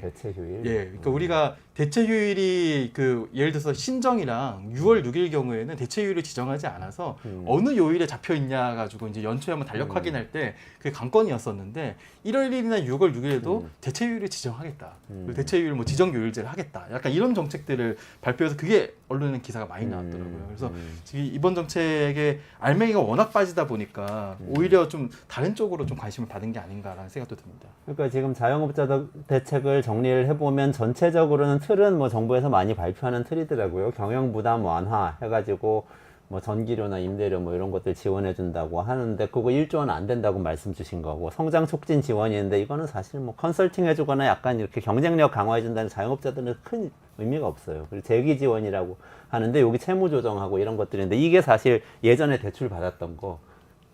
대체휴일. 예, 그러니까 우리가 대체휴일이 그 예를 들어서 신정이랑 6월 6일 경우에는 대체휴일을 지정하지 않아서 어느 요일에 잡혀 있냐 가지고 이제 연초에 한번 달력 확인할 때 그게 관건이었었는데 1월 1일이나 6월 6일에도 대체휴일을 지정하겠다. 그리고 대체휴일 뭐 지정요일제를 하겠다. 약간 이런 정책들을 발표해서 그게 언론에 기사가 많이 나왔더라고요. 그래서 지금 이번 정책의 알맹이가 워낙 빠지다 보니까 오히려 좀 다른 쪽으로 좀 관심을 받은 게 아닌가라는 생각도 듭니다. 그러니까 지금 자영업자 대책을 정리를 해보면 전체적으로는 틀은 뭐 정부에서 많이 발표하는 틀이더라고요. 경영 부담 완화 해가지고 뭐 전기료나 임대료 뭐 이런 것들 지원해 준다고 하는데 그거 1조 원 안 된다고 말씀 주신 거고 성장 촉진 지원이는데 이거는 사실 뭐 컨설팅 해주거나 약간 이렇게 경쟁력 강화해 준다는 자영업자들은 큰 의미가 없어요. 그리고 재기 지원이라고 하는데 여기 채무 조정하고 이런 것들인데 이게 사실 예전에 대출 받았던 거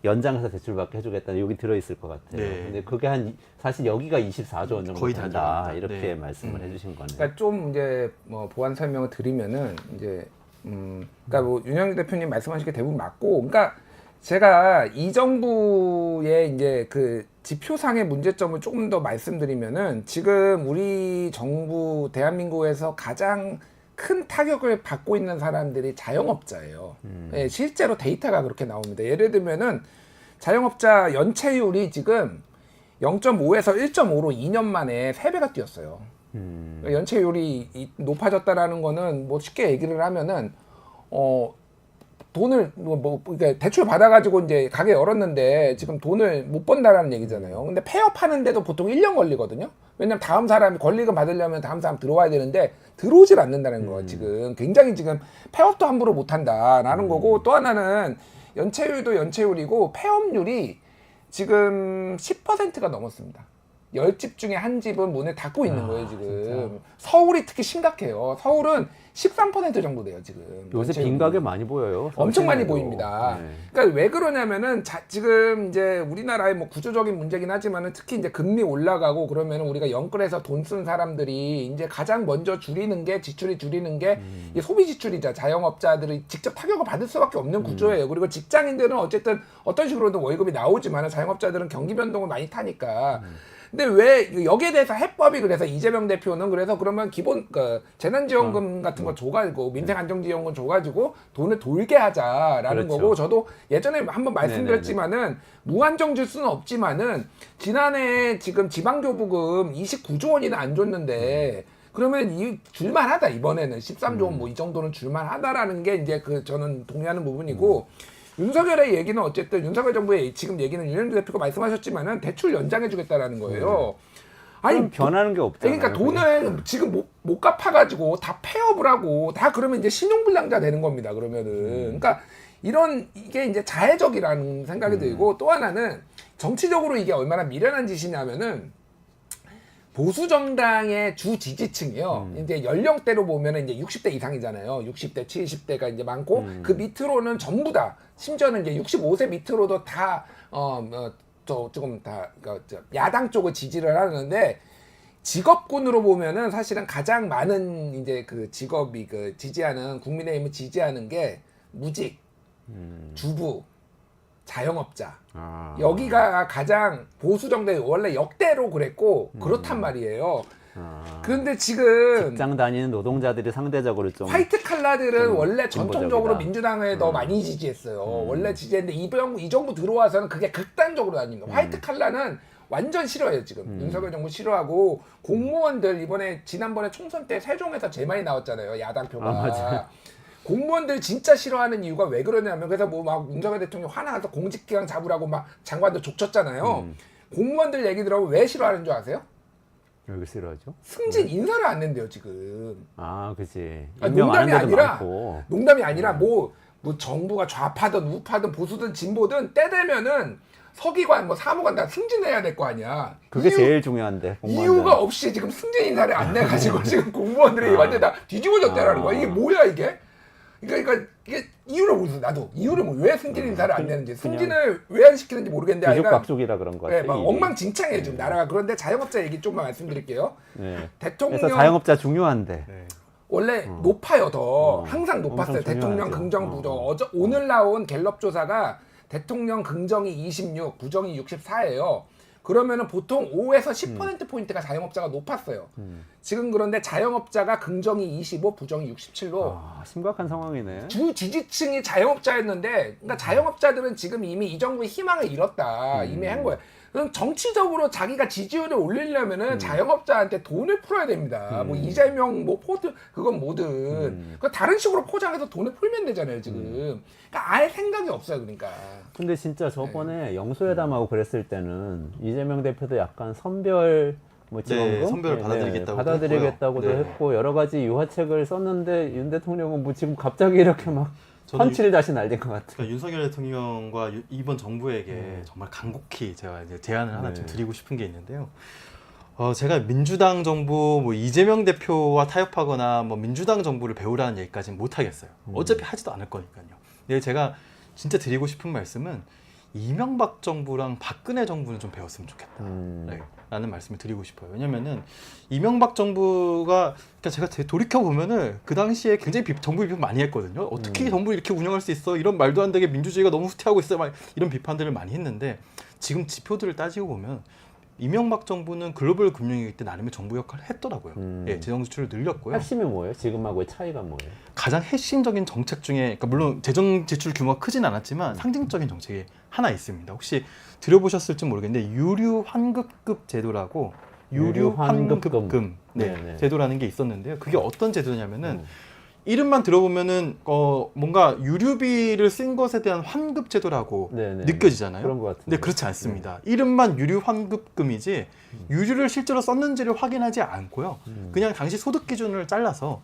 연장해서 대출받게 해주겠다 여기 들어있을 것 같아요. 네. 근데 그게 사실 여기가 24조 원 정도 거의 다 된다 들어간다. 이렇게 네. 말씀을 해주신 거네요. 그러니까 좀 이제 뭐 보완 설명을 드리면은 이제 그러니까 뭐 윤영희 대표님 말씀하신 게 대부분 맞고, 그러니까 제가 이 정부의 이제 그 지표상의 문제점을 조금 더 말씀드리면은 지금 우리 정부 대한민국에서 가장 큰 타격을 받고 있는 사람들이 자영업자예요. 예, 실제로 데이터가 그렇게 나옵니다. 예를 들면은 자영업자 연체율이 지금 0.5에서 1.5로 2년 만에 3배가 뛰었어요. 그러니까 연체율이 높아졌다라는 거는 뭐 쉽게 얘기를 하면은 돈을 그러니까 대출 받아가지고 이제 가게 열었는데 지금 돈을 못 번다라는 얘기잖아요. 근데 폐업하는데도 보통 1년 걸리거든요. 왜냐면 다음 사람이 권리금 받으려면 다음 사람 들어와야 되는데 들어오질 않는다는 거예요. 지금 굉장히 지금 폐업도 함부로 못 한다라는 거고, 또 하나는 연체율도 연체율이고 폐업률이 지금 10%가 넘었습니다. 10집 중에 한 집은 문을 닫고 있는 거예요 지금. 진짜. 서울이 특히 심각해요. 서울은 13% 정도 돼요 지금. 요새 전체 빈 가게 많이 보여요. 엄청 많이 시내에도. 보입니다. 네. 그러니까 왜 그러냐면은 지금 이제 우리나라의 뭐 구조적인 문제긴 하지만은 특히 이제 금리 올라가고 그러면은 우리가 영끌해서 돈 쓴 사람들이 이제 가장 먼저 줄이는 게 지출이 줄이는 게 이게 소비 지출이자 자영업자들이 직접 타격을 받을 수밖에 없는 구조예요. 그리고 직장인들은 어쨌든 어떤 식으로든 월급이 나오지만은 자영업자들은 경기 변동을 많이 타니까. 근데 왜 여기에 대해서 해법이 그래서 이재명 대표는 그래서 그러면 기본 그 재난지원금 같은 거 줘가지고 민생안정지원금 줘가지고 돈을 돌게 하자라는 그렇죠. 거고 저도 예전에 한번 말씀드렸지만은 무한정 줄 수는 없지만은 지난해 지금 지방교부금 29조 원이나 안 줬는데 그러면 이 줄만하다 이번에는 13조 원 뭐 이 정도는 줄만하다라는 게 이제 그 저는 동의하는 부분이고. 윤석열의 얘기는 어쨌든 윤석열 정부의 지금 얘기는 윤석열 대표가 말씀하셨지만은 대출 연장해주겠다라는 거예요. 아니 변하는 게 없잖아요. 그러니까 돈을 지금 못 갚아가지고 다 폐업을 하고 다 그러면 이제 신용불량자 되는 겁니다. 그러면은 그러니까 이게 이제 자해적이라는 생각이 들고 또 하나는 정치적으로 이게 얼마나 미련한 짓이냐면은. 보수 정당의 주 지지층이요. 이제 연령대로 보면은 이제 60대 이상이잖아요. 60대, 70대가 이제 많고 그 밑으로는 전부 다 심지어는 이제 65세 밑으로도 다 조금 다 야당 쪽을 지지를 하는데 직업군으로 보면은 사실은 가장 많은 이제 그 직업이 그 지지하는 국민의힘을 지지하는 게 무직, 주부, 자영업자. 여기가 가장 보수 정당이 원래 역대로 그랬고 그렇단 말이에요. 그런데 지금 직장 다니는 노동자들이 상대적으로 좀 화이트 칼라들은 원래 진보적이다. 전통적으로 민주당을 더 많이 지지했어요. 원래 지지했는데 이 정부 들어와서는 그게 극단적으로 다닌 거예요. 화이트 칼라는 완전 싫어해요 지금. 윤석열 정부 싫어하고 공무원들 이번에 지난번에 총선 때 세종에서 제일 많이 나왔잖아요. 야당표가. 맞아요. 공무원들 진짜 싫어하는 이유가 왜 그러냐면 그래서 뭐 막 윤석열 대통령 화나서 공직기강 잡으라고 막 장관들 족쳤잖아요. 공무원들 얘기 들어보면 왜 싫어하는 줄 아세요? 왜 싫어하죠? 승진 인사를 안 낸대요 지금. 아, 그치. 아니, 임명 안 농담이 한 데도 아니라 많고. 농담이 아니라 뭐 정부가 좌파든 우파든 보수든 진보든 때 되면은 서기관 뭐 사무관 다 승진해야 될 거 아니야. 그게 제일 중요한데. 공무원들은. 이유가 없이 지금 승진 인사를 안 내가지고 지금 공무원들이 완전 다 뒤집어졌다라는 거야. 이게 뭐야 이게? 그러니까 이게 이유를 모르겠어. 나도 이유를 왜 승진 인사를 안 내는지 승진을 왜 안 시키는지 모르겠는데 뒤죽박죽이라 그런 거 네, 같아요. 막 엉망진창이에요 지금 나라가. 그런데 자영업자 얘기 좀만 말씀드릴게요. 네. 대통령 그래서 자영업자 중요한데. 네. 원래 높아요 더 항상 높았어요. 엄청 대통령 중요하죠. 긍정 부정. 오늘 나온 갤럽 조사가 대통령 긍정이 26, 부정이 64예요. 그러면은 보통 5에서 10% 포인트가 자영업자가 높았어요. 지금 그런데 자영업자가 긍정이 25, 부정이 67로 아, 심각한 상황이네. 주 지지층이 자영업자였는데, 그러니까 자영업자들은 지금 이미 이 정부의 희망을 잃었다. 이미 한 거예요. 그럼 정치적으로 자기가 지지율을 올리려면은 자영업자한테 돈을 풀어야 됩니다. 뭐 이재명, 뭐 포드, 그건 뭐든. 그 다른 식으로 포장해서 돈을 풀면 되잖아요, 지금. 그러니까 아예 생각이 없어요, 그러니까. 근데 진짜 저번에 영수회담하고 그랬을 때는 이재명 대표도 약간 선별 뭐 지원금 선별 받아들이겠다고도 받아들이겠다고도 했고요. 네. 했고 여러 가지 유화책을 썼는데 윤 대통령은 뭐 지금 갑자기 이렇게 막 저는 펀치를 다시 날린 것 같아요. 그러니까 윤석열 대통령과 이번 정부에게 정말 간곡히 제가 이제 제안을 하나 좀 드리고 싶은 게 있는데요. 제가 민주당 정부, 뭐 이재명 대표와 타협하거나 뭐 민주당 정부를 배우라는 얘기까지는 못 하겠어요. 어차피 하지도 않을 거니까요. 근데 제가 진짜 드리고 싶은 말씀은 이명박 정부랑 박근혜 정부는 좀 배웠으면 좋겠다. 네, 라는 말씀을 드리고 싶어요. 왜냐면은 이명박 정부가 그러니까 제가 돌이켜 보면은 그 당시에 굉장히 정부 비판 많이 했거든요. 어떻게 정부 이렇게 운영할 수 있어? 이런 말도 안 되게 민주주의가 너무 후퇴하고 있어. 막 이런 비판들을 많이 했는데 지금 지표들을 따지고 보면 이명박 정부는 글로벌 금융위기 때 나름의 정부 역할을 했더라고요. 예, 재정 지출을 늘렸고요. 핵심이 뭐예요? 지금하고의 차이가 뭐예요? 가장 핵심적인 정책 중에, 그러니까 물론 재정 지출 규모가 크진 않았지만 상징적인 정책이 하나 있습니다. 혹시 들어보셨을지 모르겠는데 유류 환급금 제도라고 유류 환급금 네네. 제도라는 게 있었는데요. 그게 어떤 제도냐면은 이름만 들어보면은 뭔가 유류비를 쓴 것에 대한 환급 제도라고 네네. 느껴지잖아요. 그런 것 같은데. 근데 그렇지 않습니다. 이름만 유류 환급금이지 유류를 실제로 썼는지를 확인하지 않고요. 그냥 당시 소득 기준을 잘라서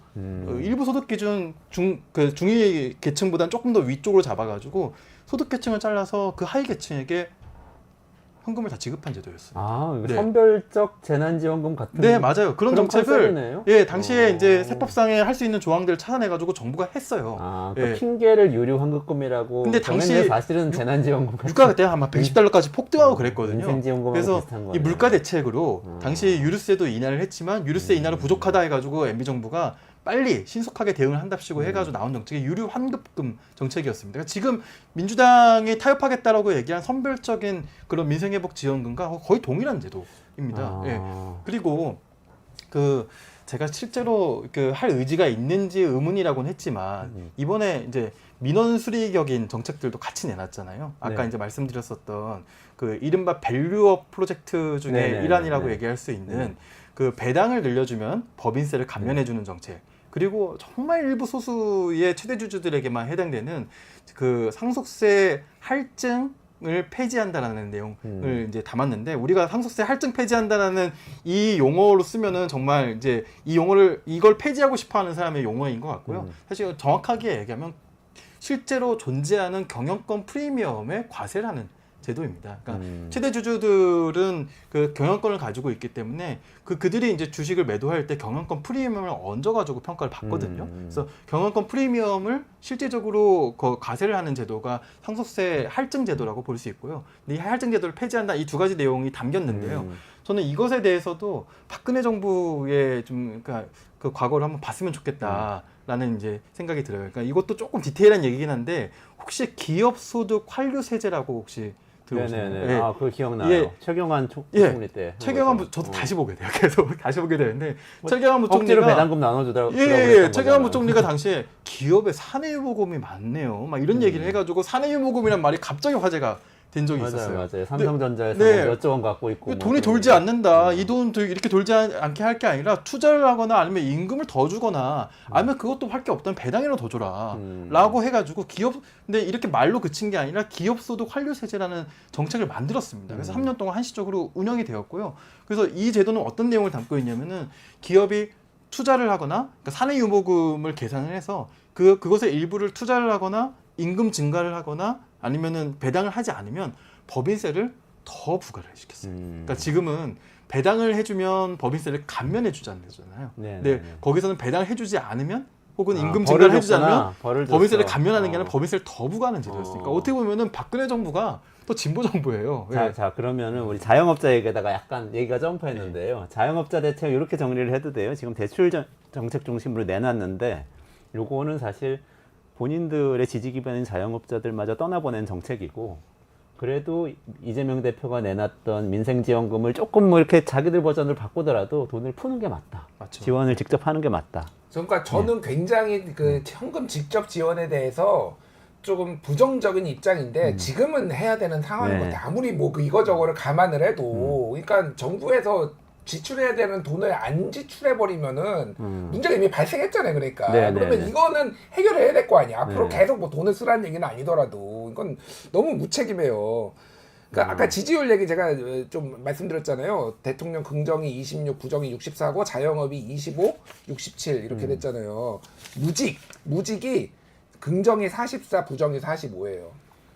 일부 소득 기준 중위 계층보다는 조금 더 위쪽으로 잡아가지고 소득 계층을 잘라서 그 하위 계층에게 현금을 다 지급한 제도였습니다. 아, 이거 네. 선별적 재난지원금 같은. 네, 맞아요. 그런 정책을 컨셉이네요? 예, 당시에 어. 이제 세법상에 할 수 있는 조항들을 찾아내가지고 정부가 했어요. 아, 예. 그 핑계를 유료 환급금이라고. 근데 정했는데 당시 사실은 재난지원금 같은. 유가가 그때 아마 110달러까지 폭등하고 그랬거든요. 민생지원금하고 그래서 비슷한 이 거네요. 물가 대책으로 당시 유류세도 인하를 했지만 유류세 인하로 부족하다 해가지고 MB 정부가 빨리 신속하게 대응을 한답시고 해가지고 나온 정책이 유류 환급금 정책이었습니다. 그러니까 지금 민주당이 타협하겠다라고 얘기한 선별적인 그런 민생회복 지원금과 거의 동일한 제도입니다. 아. 예. 그리고 그 제가 실제로 그 할 의지가 있는지 의문이라고는 했지만 이번에 이제 민원 수리격인 정책들도 같이 내놨잖아요. 아까 네. 이제 말씀드렸었던 그 이른바 밸류업 프로젝트 중에 네네네. 일환이라고 네. 얘기할 수 있는 그 배당을 늘려주면 법인세를 감면해주는 정책. 그리고 정말 일부 소수의 최대주주들에게만 해당되는 그 상속세 할증을 폐지한다라는 내용을 이제 담았는데 우리가 상속세 할증 폐지한다라는 이 용어로 쓰면은 정말 이제 이 용어를 이걸 폐지하고 싶어하는 사람의 용어인 것 같고요. 사실 정확하게 얘기하면 실제로 존재하는 경영권 프리미엄의 과세를 하는 제도입니다. 그러니까 최대 주주들은 그 경영권을 가지고 있기 때문에 그들이 이제 주식을 매도할 때 경영권 프리미엄을 얹어가지고 평가를 받거든요. 그래서 경영권 프리미엄을 실질적으로 과세를 하는 제도가 상속세 할증 제도라고 볼 수 있고요. 근데 이 할증 제도를 폐지한다 이 두 가지 내용이 담겼는데요. 저는 이것에 대해서도 박근혜 정부의 좀 그러니까 그 과거를 한번 봤으면 좋겠다라는 이제 생각이 들어요. 그러니까 이것도 조금 디테일한 얘기긴 한데 혹시 기업소득 환류세제라고 혹시 들어보셨나요? 네네네. 예. 아, 그거 기억나요. 예. 최경환 예. 총리 때. 최경환 저도 다시 보게 돼요. 계속 다시 보게 되는데 최경환 억지로 부총리가 배당금 나눠주더라고요. 예, 최경환 부총리가 당시에 기업에 사내유보금이 많네요. 막 이런 얘기를 해가지고 사내유보금이란 말이 갑자기 화제가 된 적이 있었어요. 맞아요. 삼성전자에서 네. 몇 조 원 갖고 있고. 돈이 돌지 않는다. 이 돈 이렇게 돌지 않게 할 게 아니라 투자를 하거나 아니면 임금을 더 주거나 아니면 그것도 할 게 없다면 배당이라도 더 줘라. 라고 해가지고 근데 이렇게 말로 그친 게 아니라 기업소득 환류세제라는 정책을 만들었습니다. 그래서 3년 동안 한시적으로 운영이 되었고요. 그래서 이 제도는 어떤 내용을 담고 있냐면은 기업이 투자를 하거나 그러니까 사내유보금을 계산을 해서 그것의 일부를 투자를 하거나 임금 증가를 하거나 아니면은 배당을 하지 않으면 법인세를 더 부과를 시켰어요. 그러니까 지금은 배당을 해주면 법인세를 감면해 주자는 거잖아요. 근데 거기서는 배당을 해주지 않으면 혹은 임금 증가를 해주지 않으면 법인세를 감면하는 게 아니라 법인세를 더 부과하는 제도였으니까 어떻게 보면은 박근혜 정부가 또 진보 정부예요. 자, 그러면은 우리 자영업자에게다가 약간 얘기가 점프했는데요. 자영업자 대책 이렇게 정리를 해도 돼요. 지금 대출 정책 중심으로 내놨는데 요거는 사실 본인들의 지지 기반인 자영업자들마저 떠나보낸 정책이고 그래도 이재명 대표가 내놨던 민생지원금을 조금 뭐 이렇게 자기들 버전을 바꾸더라도 돈을 푸는 게 맞다. 맞죠. 지원을 직접 하는 게 맞다. 그러니까 저는 굉장히 그 현금 직접 지원에 대해서 조금 부정적인 입장인데 지금은 해야 되는 상황인 것 같아요. 아무리 뭐 이거저거를 감안을 해도 그러니까 정부에서 지출해야 되는 돈을 안 지출해버리면은 문제가 이미 발생했잖아요. 그러니까 그러면 이거는 해결해야 될 거 아니야. 앞으로 계속 뭐 돈을 쓰라는 얘기는 아니더라도 이건 너무 무책임해요. 그러니까 아까 지지율 얘기 제가 좀 말씀드렸잖아요. 대통령 긍정이 26, 부정이 64고 자영업이 25, 67 이렇게 됐잖아요. 무직이 긍정이 44, 부정이 45예요.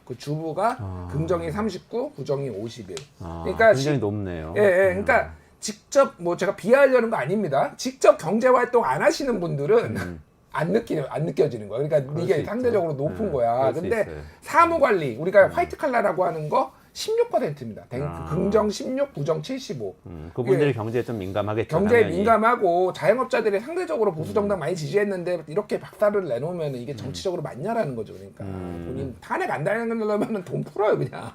그 주부가 긍정이 39, 부정이 51. 그러니까 굉장히 높네요. 예, 그러니까 직접 뭐 제가 비하하려는 거 아닙니다. 직접 경제 활동 안 하시는 분들은 안 느껴지는 거야. 그러니까 이게 상대적으로 높은 거야. 근데 사무 관리 우리가 화이트 칼라라고 하는 거 16%입니다. 긍정 16, 부정 75. 그분들이 경제에 좀 민감하겠죠. 경제에 당연히. 민감하고 자영업자들이 상대적으로 보수 정당 많이 지지했는데 이렇게 박살을 내놓으면 이게 정치적으로 맞냐라는 거죠. 그러니까 본인 탄핵 안 당하려면 돈 풀어요 그냥.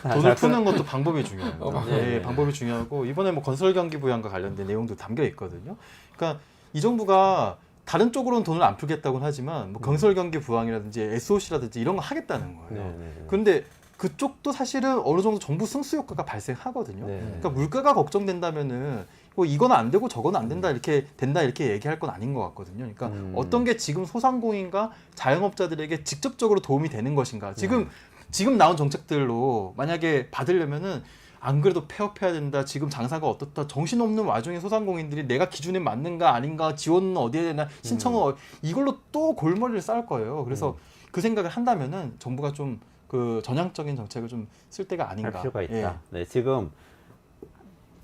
돈을 푸는 것도 방법이 중요합니다. 네, 방법이 중요하고 이번에 뭐 건설 경기 부양과 관련된 내용도 담겨 있거든요. 그러니까 이 정부가 다른 쪽으로는 돈을 안 풀겠다고는 하지만 뭐 건설 경기 부양이라든지 SOC라든지 이런 거 하겠다는 거예요. 그런데 그쪽도 사실은 어느 정도 정부 승수 효과가 발생하거든요. 그러니까 물가가 걱정된다면은 뭐 이건 안 되고 저건 안 된다 이렇게 얘기할 건 아닌 것 같거든요. 그러니까 어떤 게 지금 소상공인과 자영업자들에게 직접적으로 도움이 되는 것인가. 지금 나온 정책들로 만약에 받으려면은 안 그래도 폐업해야 된다. 지금 장사가 어떻다. 정신없는 와중에 소상공인들이 내가 기준에 맞는가 아닌가 지원은 어디에 되나 신청은 이걸로 또 골머리를 쌓을 거예요. 그래서 그 생각을 한다면은 정부가 좀 그 전향적인 정책을 좀 쓸 때가 할 아닌가. 필요가 있다. 예. 네, 지금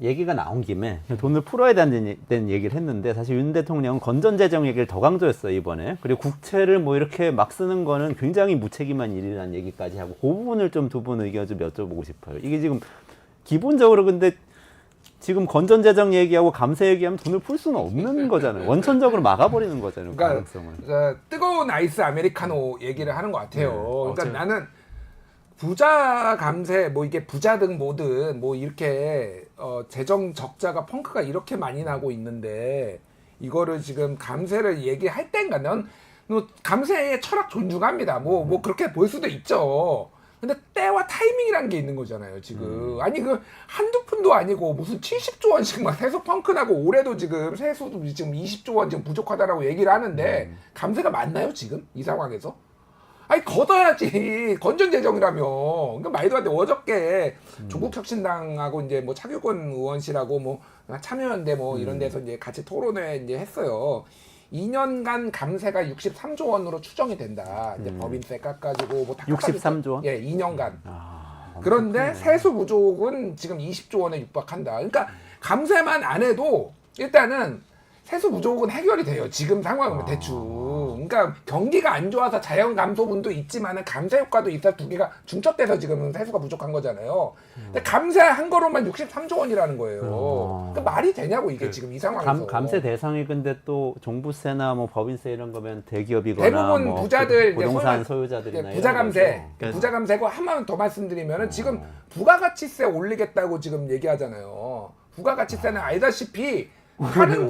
얘기가 나온 김에 돈을 풀어야 된다는 얘기를 했는데 사실 윤 대통령은 건전재정 얘기를 더 강조했어요 이번에. 그리고 국채를 뭐 이렇게 막 쓰는 거는 굉장히 무책임한 일이라는 얘기까지 하고 그 부분을 좀 두 분 의견 좀 여쭤보고 싶어요. 이게 지금 기본적으로 근데 지금 건전재정 얘기하고 감세 얘기하면 돈을 풀 수는 없는 거잖아요. 원천적으로 막아버리는 거잖아요. 그러니까, 가능성을. 뜨거운 아이스 아메리카노 얘기를 하는 것 같아요. 그러니까 제가- 나는 부자 감세 뭐 이게 부자든 뭐든 뭐 이렇게 재정 적자가 펑크가 이렇게 많이 나고 있는데 이거를 지금 감세를 얘기할 땐가 난 뭐 감세의 철학 존중합니다. 뭐 그렇게 볼 수도 있죠. 근데 때와 타이밍이라는 게 있는 거잖아요, 지금. 아니, 그, 한두 푼도 아니고, 무슨 70조 원씩 막 세수 펑크나고, 올해도 지금 세수도 지금 20조 원 지금 부족하다라고 얘기를 하는데, 감세가 맞나요, 지금? 이 상황에서? 아니, 걷어야지. 건전재정이라며. 그러니까 말도 안 돼. 어저께 조국혁신당하고 이제 뭐 차규근 의원실하고 뭐 참여연대 뭐 이런 데서 이제 같이 토론회 이제 했어요. 2년간 감세가 63조 원으로 추정이 된다. 이제 법인세 깎아주고 뭐 다 63조 원? 예, 2년간. 아, 그런데 세수 부족은 지금 20조 원에 육박한다. 그러니까 감세만 안 해도 일단은 세수 부족은 해결이 돼요. 지금 상황은 대충. 그러니까 경기가 안 좋아서 자연 감소분도 있지만은 감세 효과도 있어 두 개가 중첩돼서 지금은 세수가 부족한 거잖아요. 근데 감세한 거로만 63조 원이라는 거예요. 그러니까 말이 되냐고 이게 지금 이 상황에서. 감세 대상이 근데 또 종부세나 뭐 법인세 이런 거면 대기업이거나 대부분 뭐 부자들 부동산 이제 소유자들이나 부자 이런 감세, 거죠. 부자 감세고 한번 더 말씀드리면은 지금 부가가치세 올리겠다고 지금 얘기하잖아요. 부가가치세는 알다시피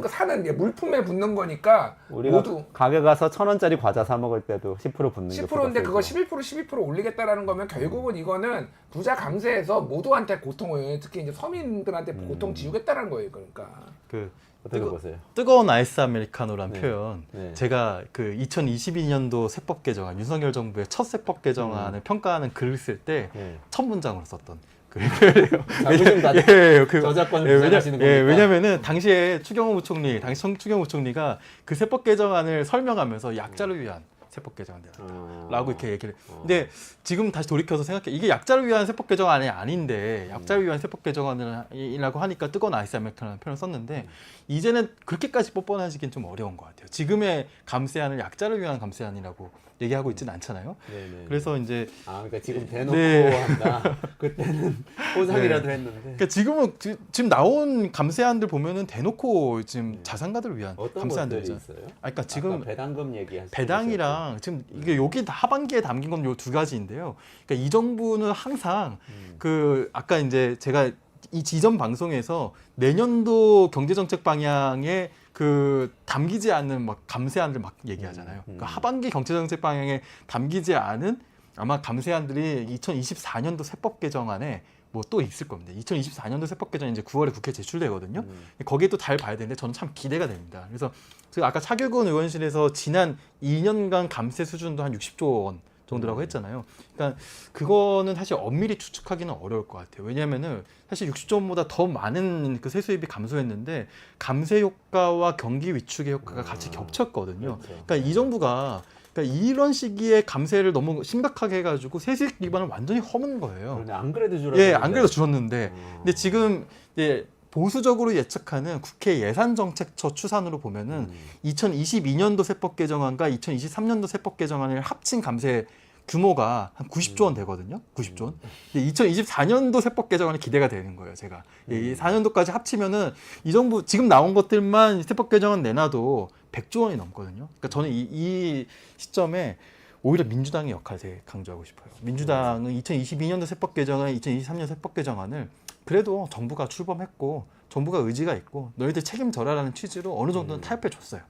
사는 게 물품에 붙는 거니까 우리가 모두 가게 가서 1,000원짜리 과자 사 먹을 때도 10% 붙는 게 10%인데 그거 부가세죠. 12% 올리겠다라는 거면 결국은 이거는 부자 감세에서 모두한테 고통을 특히 이제 서민들한테 고통 지우겠다는 거예요. 그러니까 그 어떻게 보세요? 뜨거운 아이스 아메리카노란 네. 표현. 네. 제가 그 2022년도 세법 개정안, 윤석열 정부의 첫 세법 개정안을 평가하는 글을 쓸 때 첫 네. 문장으로 썼던 그 표현이에요. 자부심 가지고 저작권을 주장하시는 겁니까? 왜냐면은 당시에 추경호 부총리, 당시 추경호 부총리가 그 세법 개정안을 설명하면서 약자를 위한 세법 개정안이라고 이렇게 얘기를. 근데 지금 다시 돌이켜서 생각해, 이게 약자를 위한 세법 개정안이 아닌데 약자를 위한 세법 개정안이라고 하니까 뜨거운 아이스 아메리카노라는 표현을 썼는데 이제는 그렇게까지 뻔뻔해지긴 좀 어려운 것 같아요. 지금의 감세안을 약자를 위한 감세안이라고 얘기하고 있지는 않잖아요. 네네. 그래서 이제 그러니까 지금 대놓고 네. 한다. 그때는 포장이라도 했는데. 그러니까 지금은 지금 나온 감세안들 보면은 대놓고 지금 자산가들을 위한 어떤 감세안들이죠. 것들이 있어요? 그러니까 지금 아까 배당금 얘기하셨죠. 배당이랑 지금 이게 여기 하반기에 담긴 건 요 두 가지인데요. 그러니까 이 정부는 항상 그 아까 이제 제가 이 지전 방송에서 내년도 경제정책 방향에 그 담기지 않는 막 감세안들 막 얘기하잖아요. 그러니까 하반기 경제정책 방향에 담기지 않은 아마 감세안들이 2024년도 세법 개정안에 뭐 또 있을 겁니다. 2024년도 세법 개정이 이제 9월에 국회 제출되거든요. 거기에 또 잘 봐야 되는데 저는 참 기대가 됩니다. 그래서 제가 아까 차규근 의원실에서 지난 2년간 감세 수준도 한 60조 원 정도라고 했잖아요. 그러니까 그거는 사실 엄밀히 추측하기는 어려울 것 같아요. 왜냐하면은 사실 60조 원보다 더 많은 그 세수입이 감소했는데 감세 효과와 경기 위축의 효과가 같이 겹쳤거든요. 그렇죠. 그러니까 이 정부가 그러니까 이런 시기에 감세를 너무 심각하게 해가지고 세수익 기반을 완전히 허문 거예요. 그런데 안 그래도 줄었는데. 예, 안 그래도 줄었는데, 근데 지금 이제 보수적으로 예측하는 국회 예산정책처 추산으로 보면은 2022년도 세법 개정안과 2023년도 세법 개정안을 합친 감세 규모가 한 90조 원 되거든요. 90조 원. 근데 2024년도 세법 개정안이 기대가 되는 거예요, 제가. 이 4년도까지 합치면은 이 정부 지금 나온 것들만 세법 개정안 내놔도 100조 원이 넘거든요. 그러니까 저는 이 시점에 오히려 민주당의 역할을 되게 강조하고 싶어요. 민주당은 2022년도 세법 개정안, 2023년 세법 개정안을 그래도 정부가 출범했고 정부가 의지가 있고 너희들 책임져라라는 취지로 어느 정도는 타협해 줬어요.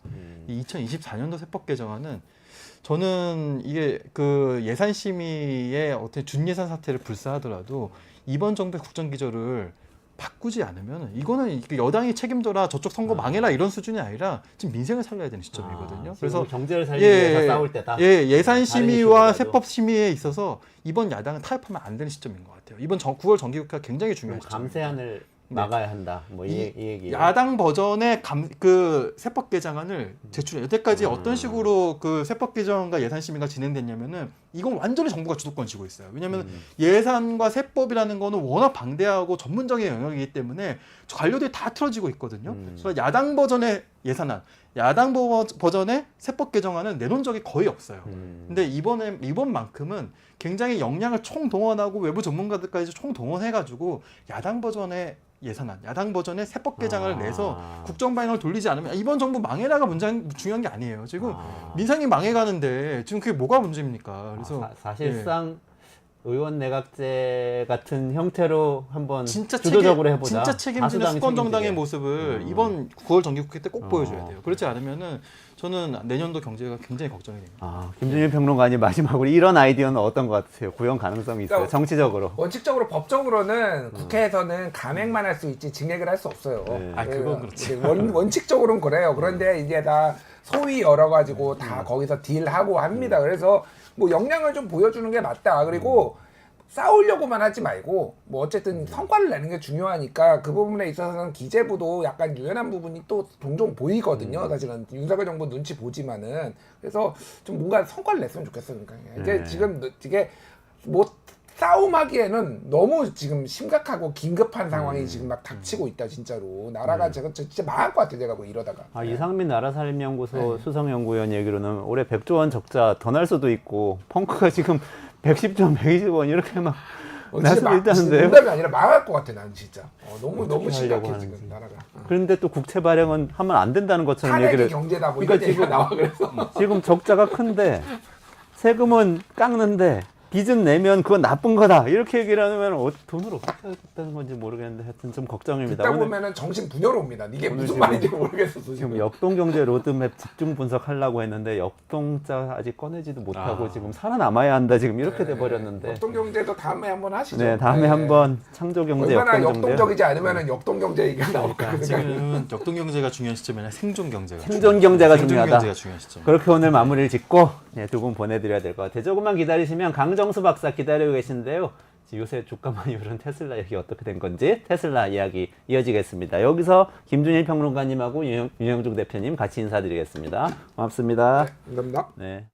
이 2024년도 세법 개정안은 저는 이게 그 예산 심의의 어떤 준예산 사태를 불사하더라도 이번 정부의 국정기조를 바꾸지 않으면 이거는 여당이 책임져라 저쪽 선거 망해라 이런 수준이 아니라 지금 민생을 살려야 되는 시점이거든요. 그래서 경제를 살리기 위해서 싸울 때다. 예산 심의와 다른 세법 심의에 있어서 이번 야당은 타협하면 안 되는 시점인 것 같아요. 이번 9월 정기국회가 굉장히 중요한 시점. 감세안을 막아야 한다. 뭐 이 얘기. 야당 버전의 그 세법 개정안을 제출해요. 여태까지 어떤 식으로 그 세법 개정안과 예산 심의가 진행됐냐면은 이건 완전히 정부가 주도권 쥐고 있어요. 왜냐하면 예산과 세법이라는 거는 워낙 방대하고 전문적인 영역이기 때문에 관료들이 다 틀어지고 있거든요. 그래서 야당 버전의 예산안, 야당 버전의 세법 개정안은 내놓은 적이 거의 없어요. 근데 이번만큼은 굉장히 역량을 총동원하고 외부 전문가들까지 총동원해가지고 야당 버전의 예산안, 야당 버전의 세법 개정을 내서 국정 방향을 돌리지 않으면 이번 정부 망해라가 중요한 게 아니에요. 지금 민생이 망해가는데 지금 그게 뭐가 문제입니까? 그래서 사실상 의원 내각제 같은 형태로 한번 진짜 주도적으로 해보자. 진짜 책임지는 다수당이 수권 정당의 책임지게. 모습을 이번 9월 정기국회 때 꼭 보여줘야 돼요. 그렇지 않으면은 저는 내년도 경제가 굉장히 걱정이 됩니다. 김준일 평론가님 마지막으로 이런 아이디어는 어떤 것 같으세요? 구현 가능성이 있어요? 그러니까 정치적으로. 원칙적으로 법적으로는 국회에서는 감액만 할 수 있지 증액을 할 수 없어요. 네. 그건 그렇지. 원칙적으로는 그래요. 그런데 이제 다 소위 열어가지고 다 거기서 딜하고 합니다. 그래서 뭐 역량을 좀 보여주는 게 맞다. 그리고 싸우려고만 하지 말고 뭐 어쨌든 성과를 내는 게 중요하니까 그 부분에 있어서는 기재부도 약간 유연한 부분이 또 종종 보이거든요. 사실은 윤석열 정부 눈치 보지만은 그래서 좀 뭔가 성과를 냈으면 좋겠어요. 그러니까 이제 지금 이게 뭐 싸움하기에는 너무 지금 심각하고 긴급한 상황이 지금 막 닥치고 있다 진짜로 나라가 제가 진짜 망할 것 같아요. 제가 뭐 이러다가. 이상민 나라살림연구소 수석연구위원 얘기로는 올해 100조 원 적자 더 날 수도 있고 펑크가 지금 110조, 120원 이렇게 막 날 수도 있다는데요. 농담이 아니라 망할 것 같아 난 진짜. 너무 심각해 하려고 지금 하는지. 나라가. 그런데 또 국채 발행은 하면 안 된다는 것처럼 탄핵이 얘기를. 경제다 뭐 그러니까 이런 얘기가 나와 그래서. 지금 적자가 큰데 세금은 깎는데 빚은 내면 그건 나쁜 거다 이렇게 얘기를 하면 돈을 어떻게 하겠다는 건지 모르겠는데 하여튼 좀 걱정입니다. 듣다 오늘 보면은 정신 분열로 옵니다. 이게 무슨 지금- 말인지 모르겠어. 지금 역동경제 로드맵 집중 분석하려고 했는데 역동자 아직 꺼내지도 못하고 지금 살아남아야 한다 지금 이렇게 돼버렸는데. 역동경제도 다음에 한번 하시죠. 네, 다음에 한번 창조경제 얼마나 역동경제. 역동적이지 않으면은 역동경제 얘기가 나올까. 지금은 역동경제가 중요한 시점이 아니라 생존경제가 생존경제가 중요하다. 생존경제가 중요한 시점. 그렇게 오늘 마무리를 짓고 두 분 보내드려야 될 것 같아요. 조금만 기다리시면 강정수 박사 기다리고 계신데요. 요새 주가만 오른 테슬라 얘기 어떻게 된 건지 테슬라 이야기 이어지겠습니다. 여기서 김준일 평론가님하고 윤영중 대표님 같이 인사드리겠습니다. 고맙습니다. 감사합니다. 네.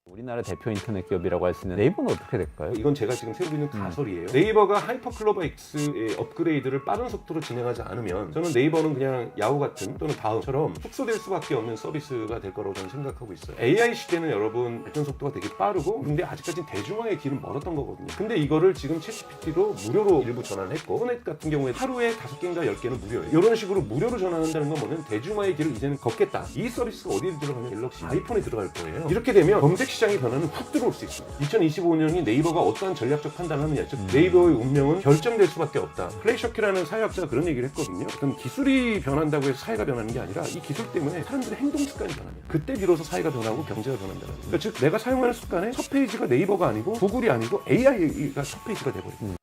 우리나라 대표 인터넷 기업이라고 할 수 있는 네이버는 어떻게 될까요? 이건 제가 지금 세우고 있는 가설이에요. 네이버가 하이퍼클로버 X의 업그레이드를 빠른 속도로 진행하지 않으면 저는 네이버는 그냥 야후 같은 또는 다음처럼 축소될 수밖에 없는 서비스가 될 거라고 저는 생각하고 있어요. AI 시대는 여러분 발전 속도가 되게 빠르고 근데 아직까지 대중화의 길은 멀었던 거거든요. 근데 이거를 지금 챗GPT로 무료로 일부 전환했고 인터넷 같은 경우에 하루에 5개인가 10개는 무료예요. 이런 식으로 무료로 전환한다는 건 뭐냐면 대중화의 길을 이제는 걷겠다. 이 서비스가 어디에 들어가면 갤럭시 아이폰에 들어갈 거예요. 이렇게 되면 검색 시장의 변화는 훅 들어올 수 있습니다. 2025년이 네이버가 어떠한 전략적 판단을 하느냐, 즉 네이버의 운명은 결정될 수밖에 없다. 클레이셔키라는 사회학자가 그런 얘기를 했거든요. 어떤 기술이 변한다고 해서 사회가 변하는 게 아니라 이 기술 때문에 사람들의 행동 습관이 변합니다. 그때 비로소 사회가 변하고 경제가 변한다는 거예요. 그러니까 즉 내가 사용하는 습관의 첫 페이지가 네이버가 아니고 구글이 아니고 AI가 첫 페이지가 돼버립니다.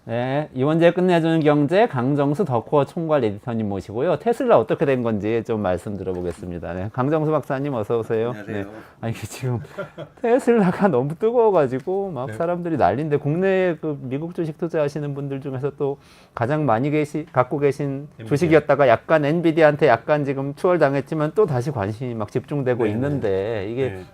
네, 이원재 끝내주는 경제 강정수 더코어 총괄 에디터님 모시고요. 테슬라 어떻게 된 건지 좀 말씀 들어보겠습니다. 네, 강정수 박사님 어서 오세요. 안녕하세요. 네. 아니 지금 테슬라가 너무 뜨거워가지고 막 사람들이 난리인데 국내 그 미국 주식 투자하시는 분들 중에서 또 가장 많이 갖고 계신 주식이었다가 약간 엔비디아한테 약간 지금 추월당했지만 또 다시 관심이 막 집중되고 있는데 이게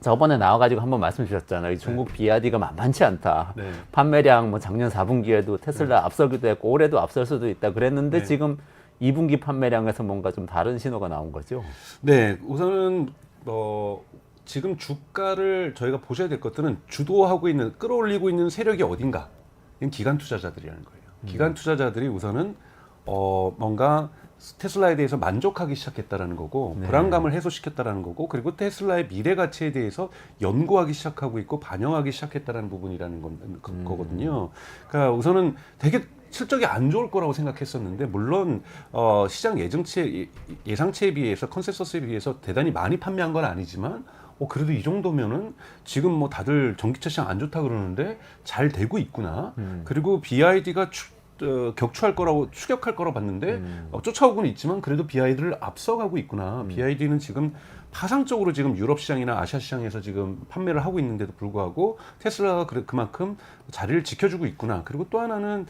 저번에 나와가지고 한번 말씀 주셨잖아요. 중국 비아디가 만만치 않다. 판매량 뭐 작년 4분기에도 테슬라 앞서기도 했고 올해도 앞설 수도 있다 그랬는데 지금 2분기 판매량에서 뭔가 좀 다른 신호가 나온 거죠. 네, 우선은 지금 주가를 저희가 보셔야 될 것들은 주도하고 있는 끌어올리고 있는 세력이 어딘가. 이건 기관 투자자들이라는 거예요. 기관 투자자들이 우선은 뭔가 테슬라에 대해서 만족하기 시작했다라는 거고 불안감을 해소시켰다라는 거고 그리고 테슬라의 미래 가치에 대해서 연구하기 시작하고 있고 반영하기 시작했다라는 부분이라는 거거든요. 그러니까 우선은 되게 실적이 안 좋을 거라고 생각했었는데 물론 시장 예상치에 비해서 컨센서스에 비해서 대단히 많이 판매한 건 아니지만 그래도 이 정도면은 지금 뭐 다들 전기차 시장 안 좋다 그러는데 잘 되고 있구나. 그리고 BYD가 격추할 거라고 추격할 거라고 봤는데 쫓아오고는 있지만 그래도 BYD를 앞서가고 있구나. BYD는 지금 파상적으로 지금 유럽 시장이나 아시아 시장에서 지금 판매를 하고 있는데도 불구하고 테슬라가 그만큼 자리를 지켜주고 있구나. 그리고 또 하나는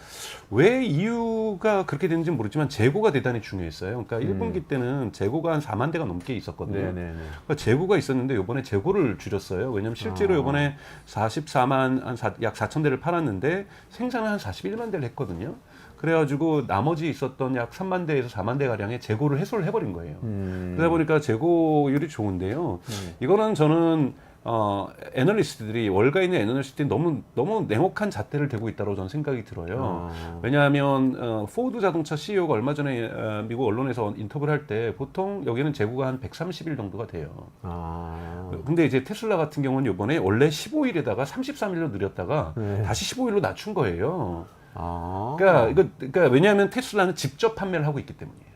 왜 이유가 그렇게 되는지 모르지만 재고가 대단히 중요했어요. 그러니까 1분기 때는 재고가 한 4만 대가 넘게 있었거든요. 그러니까 재고가 있었는데 이번에 재고를 줄였어요. 왜냐하면 실제로 이번에 44만 약 4천 대를 팔았는데 생산은 한 41만 대를 했거든요. 그래가지고 나머지 있었던 약 3만 대에서 4만 대 가량의 재고를 해소를 해버린 거예요. 그러다 보니까 재고율이 좋은데요. 이거는 저는 애널리스트들이 월가에 있는 애널리스트들이 너무 냉혹한 잣대를 대고 있다고 저는 생각이 들어요. 왜냐하면 포드 자동차 CEO가 얼마 전에 미국 언론에서 인터뷰를 할 때 보통 여기는 재고가 한 130일 정도가 돼요. 근데 이제 테슬라 같은 경우는 이번에 원래 15일에다가 33일로 늘렸다가 다시 15일로 낮춘 거예요. 그러니까 왜냐하면 테슬라는 직접 판매를 하고 있기 때문이에요.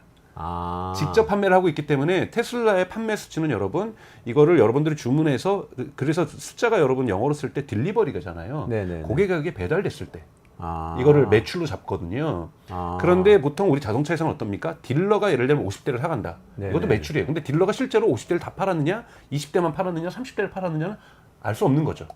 직접 판매를 하고 있기 때문에 테슬라의 판매 수치는 여러분 이거를 여러분들이 주문해서 그래서 숫자가 여러분 영어로 쓸 때 딜리버리가잖아요. 고객에게 배달됐을 때 이거를 매출로 잡거든요. 그런데 보통 우리 자동차에서는 어떻습니까? 딜러가 예를 들면 50대를 사간다. 이것도 매출이에요. 근데 딜러가 실제로 50대를 다 팔았느냐, 20대만 팔았느냐, 30대를 팔았느냐는 알 수 없는 거죠.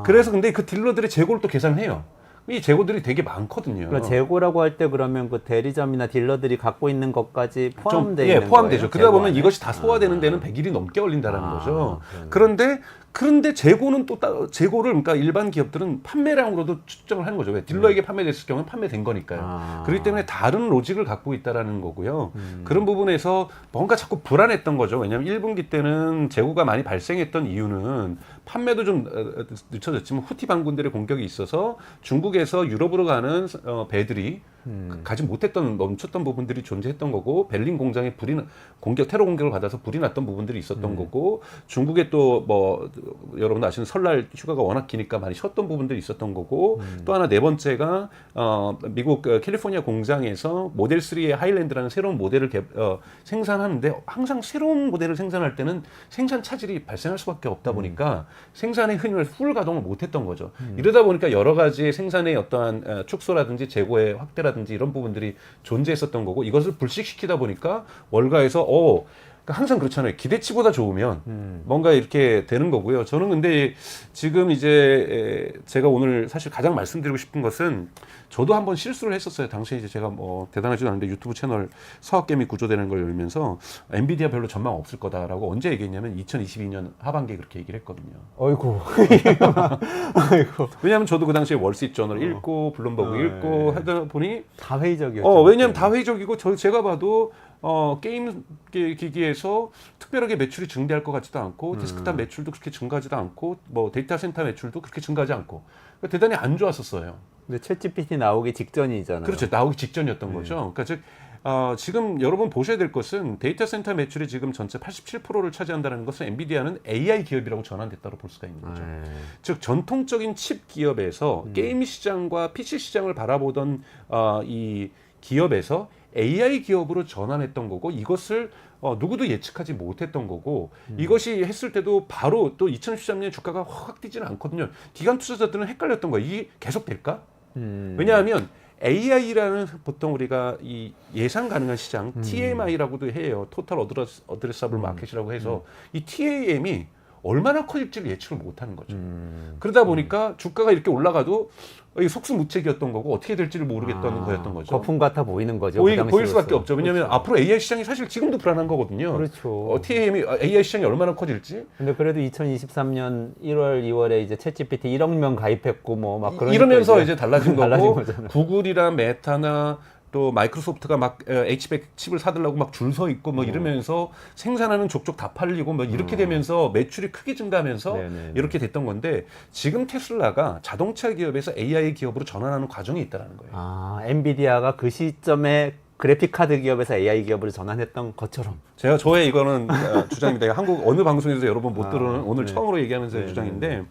그래서 근데 그 딜러들의 재고를 또 계산을 해요. 이 재고들이 되게 많거든요. 그러니까 재고라고 할 때 그러면 그 대리점이나 딜러들이 갖고 있는 것까지 포함되어 있는 포함되죠. 거예요? 그러다 보면 이것이 다 소화되는 데는 100일이 넘게 걸린다는 거죠. 그런데 재고는 또 재고를 그러니까 일반 기업들은 판매량으로도 측정을 하는 거죠. 왜? 딜러에게 판매됐을 경우는 판매된 거니까요. 그렇기 때문에 다른 로직을 갖고 있다라는 거고요. 그런 부분에서 뭔가 자꾸 불안했던 거죠. 왜냐하면 1분기 때는 재고가 많이 발생했던 이유는 판매도 좀 늦춰졌지만 후티 반군들의 공격이 있어서 중국에서 유럽으로 가는 배들이 가지 못했던 멈췄던 부분들이 존재했던 거고 베를린 공장에 테러 공격을 받아서 불이 났던 부분들이 있었던 거고 중국에 또 뭐 여러분 아시는 설날 휴가가 워낙 기니까 많이 쉬었던 부분들이 있었던 거고 또 하나 네 번째가 미국 캘리포니아 공장에서 모델 3의 하일랜드라는 새로운 모델을 생산하는데 항상 새로운 모델을 생산할 때는 생산 차질이 발생할 수밖에 없다 보니까 생산의 흐름을 풀 가동을 못했던 거죠. 이러다 보니까 여러 가지 생산의 어떠한 축소라든지 재고의 확대라든지 이런 부분들이 존재했었던 거고 이것을 불식시키다 보니까 월가에서 그러니까 항상 그렇잖아요. 기대치보다 좋으면 뭔가 이렇게 되는 거고요. 저는 근데 지금 이제 제가 오늘 사실 가장 말씀드리고 싶은 것은 저도 한번 실수를 했었어요. 당시에 이제 제가 뭐 대단하지도 않은데 유튜브 채널 사업개미 구조되는 걸 열면서 엔비디아 별로 전망 없을 거다라고 언제 얘기했냐면 2022년 하반기에 그렇게 얘기를 했거든요. 어이구. 왜냐하면 저도 그 당시에 월스트리트저널 읽고 블룸버그 읽고 하다 보니 다 회의적이었죠. 왜냐하면 다 회의적이고 제가 봐도 게임 기기에서 특별하게 매출이 증대할 것 같지도 않고 데스크탑 매출도 그렇게 증가하지도 않고 뭐 데이터 센터 매출도 그렇게 증가하지 않고 그러니까 대단히 안 좋았었어요. 근데 챗GPT 나오기 직전이잖아요. 그렇죠. 나오기 직전이었던 거죠. 그러니까 즉 지금 여러분 보셔야 될 것은 데이터 센터 매출이 지금 전체 87%를 차지한다는 것은 엔비디아는 AI 기업이라고 전환됐다고 볼 수가 있는 거죠. 즉 전통적인 칩 기업에서 게임 시장과 PC 시장을 바라보던 이 기업에서 AI 기업으로 전환했던 거고 이것을 누구도 예측하지 못했던 거고 이것이 했을 때도 바로 또 2013년에 주가가 확 뛰지는 않거든요. 기관 투자자들은 헷갈렸던 거예요. 이게 계속 될까? 왜냐하면 AI라는 보통 우리가 이 예상 가능한 시장 TAM이라고도 해요. 토탈 어드레서블 마켓이라고 해서 이 TAM이 얼마나 커질지를 예측을 못하는 거죠. 그러다 보니까 주가가 이렇게 올라가도 속수무책이었던 거고 어떻게 될지를 모르겠다는 거였던 거죠. 거품 같아 보이는 거죠. 보일 수밖에 없죠. 왜냐하면 앞으로 AI 시장이 사실 지금도 불안한 거거든요. 그렇죠. AI 시장이 얼마나 커질지. 근데 그래도 2023년 1월, 2월에 이제 챗GPT 1억 명 가입했고 뭐 막 그러니까 이러면서 이제 달라진 거고 거잖아요. 구글이랑 메타나 또 마이크로소프트가 막 H100 칩을 사들라고 막 줄 서 있고 뭐 이러면서 생산하는 족족 다 팔리고 뭐 이렇게 되면서 매출이 크게 증가하면서 이렇게 됐던 건데 지금 테슬라가 자동차 기업에서 AI 기업으로 전환하는 과정이 있다는 거예요. 엔비디아가 그 시점에 그래픽 카드 기업에서 AI 기업으로 전환했던 것처럼. 저의 이거는 주장입니다. 한국 어느 방송에서 여러분 못 들은 오늘 처음으로 얘기하면서 주장인데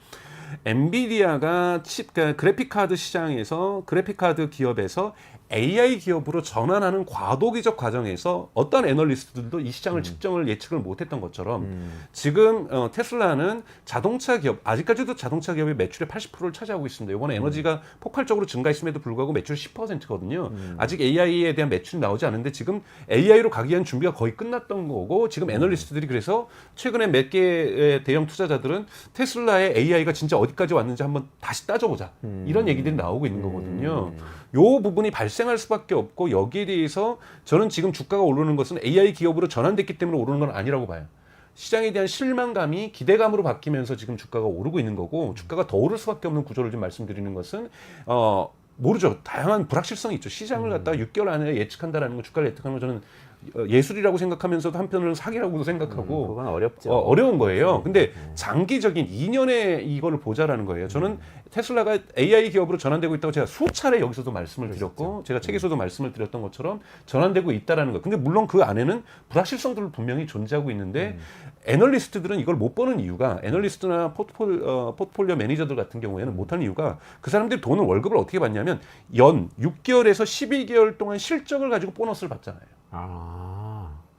엔비디아가 그러니까 그래픽 카드 시장에서 그래픽 카드 기업에서 AI 기업으로 전환하는 과도기적 과정에서 어떤 애널리스트들도 이 시장을 측정을 예측을 못했던 것처럼 지금 테슬라는 자동차 기업 아직까지도 자동차 기업의 매출의 80%를 차지하고 있습니다. 이번에 에너지가 폭발적으로 증가했음에도 불구하고 매출 10%거든요. 아직 AI에 대한 매출이 나오지 않은데 지금 AI로 가기 위한 준비가 거의 끝났던 거고 지금 애널리스트들이 그래서 최근에 몇 개의 대형 투자자들은 테슬라의 AI가 진짜 어디까지 왔는지 한번 다시 따져보자 이런 얘기들이 나오고 있는 거거든요. 요 부분이 발생할 수밖에 없고 여기에 대해서 저는 지금 주가가 오르는 것은 AI 기업으로 전환됐기 때문에 오르는 건 아니라고 봐요. 시장에 대한 실망감이 기대감으로 바뀌면서 지금 주가가 오르고 있는 거고 주가가 더 오를 수밖에 없는 구조를 좀 말씀드리는 것은 모르죠. 다양한 불확실성이 있죠. 시장을 갖다가 6개월 안에 예측한다라는 거, 주가를 예측하는 거 저는 예술이라고 생각하면서도 한편으로는 사기라고도 생각하고 그건 어렵죠. 어려운 거예요. 근데 장기적인 2년의 이거를 보자라는 거예요. 저는 테슬라가 AI 기업으로 전환되고 있다고 제가 수차례 여기서도 말씀을 드렸고 제가 책에서도 말씀을 드렸던 것처럼 전환되고 있다라는 거. 근데 물론 그 안에는 불확실성들은 분명히 존재하고 있는데 애널리스트들은 이걸 못 보는 이유가 애널리스트나 포트폴리오 매니저들 같은 경우에는 못하는 이유가 그 사람들이 돈을 월급을 어떻게 받냐면 연 6개월에서 12개월 동안 실적을 가지고 보너스를 받잖아요.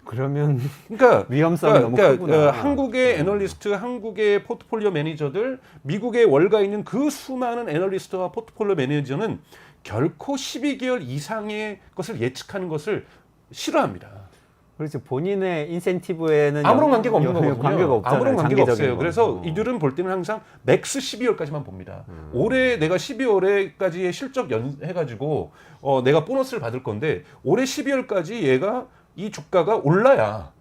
그러면 그러니까 위험성이 너무 크구나. 한국의 애널리스트, 한국의 포트폴리오 매니저들, 미국에 월가 있는 그 수많은 애널리스트와 포트폴리오 매니저는 결코 12개월 이상의 것을 예측하는 것을 싫어합니다. 그렇죠. 본인의 인센티브에는 아무런 관계가 없는 거거든요. 관계가 없잖아요. 아무런 관계가 없어요. 장기적인 그래서 건. 이들은 볼 때는 항상 맥스 12월까지만 봅니다. 올해 내가 12월에까지의 실적 해가지고 내가 보너스를 받을 건데 올해 12월까지 얘가 이 주가가 올라야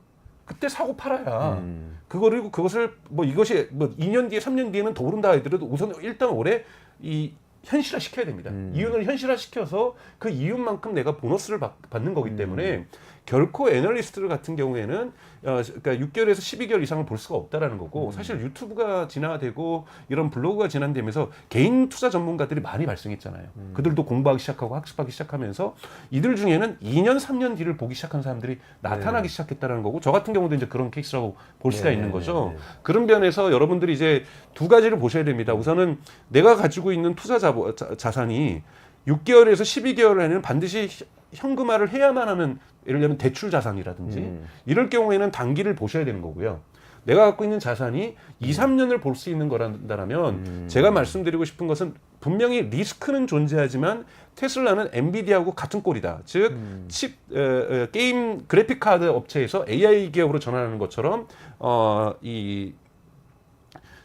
그때 사고 팔아야 그것을 뭐 이것이 뭐 2년 뒤에 3년 뒤에는 더 오른다 하더라도 우선 일단 올해 이 현실화 시켜야 됩니다. 이윤을 현실화 시켜서 그 이윤만큼 내가 보너스를 받는 거기 때문에 결코 애널리스트들 같은 경우에는 그러니까 6개월에서 12개월 이상을 볼 수가 없다라는 거고 사실 유튜브가 진화되고 이런 블로그가 진화되면서 개인 투자 전문가들이 많이 발생했잖아요. 그들도 공부하기 시작하고 학습하기 시작하면서 이들 중에는 2년, 3년 뒤를 보기 시작한 사람들이 나타나기 시작했다라는 거고 저 같은 경우도 이제 그런 케이스라고 볼 수가 있는 거죠. 그런 면에서 여러분들이 이제 두 가지를 보셔야 됩니다. 우선은 내가 가지고 있는 투자 자산이 6개월에서 12개월 안에는 반드시 현금화를 해야만 하는 예를 들면 대출 자산이라든지 이럴 경우에는 단기를 보셔야 되는 거고요. 내가 갖고 있는 자산이 2, 3년을 볼 수 있는 거란다면 제가 말씀드리고 싶은 것은 분명히 리스크는 존재하지만 테슬라는 엔비디아하고 같은 꼴이다. 즉 게임 그래픽 카드 업체에서 AI 기업으로 전환하는 것처럼 이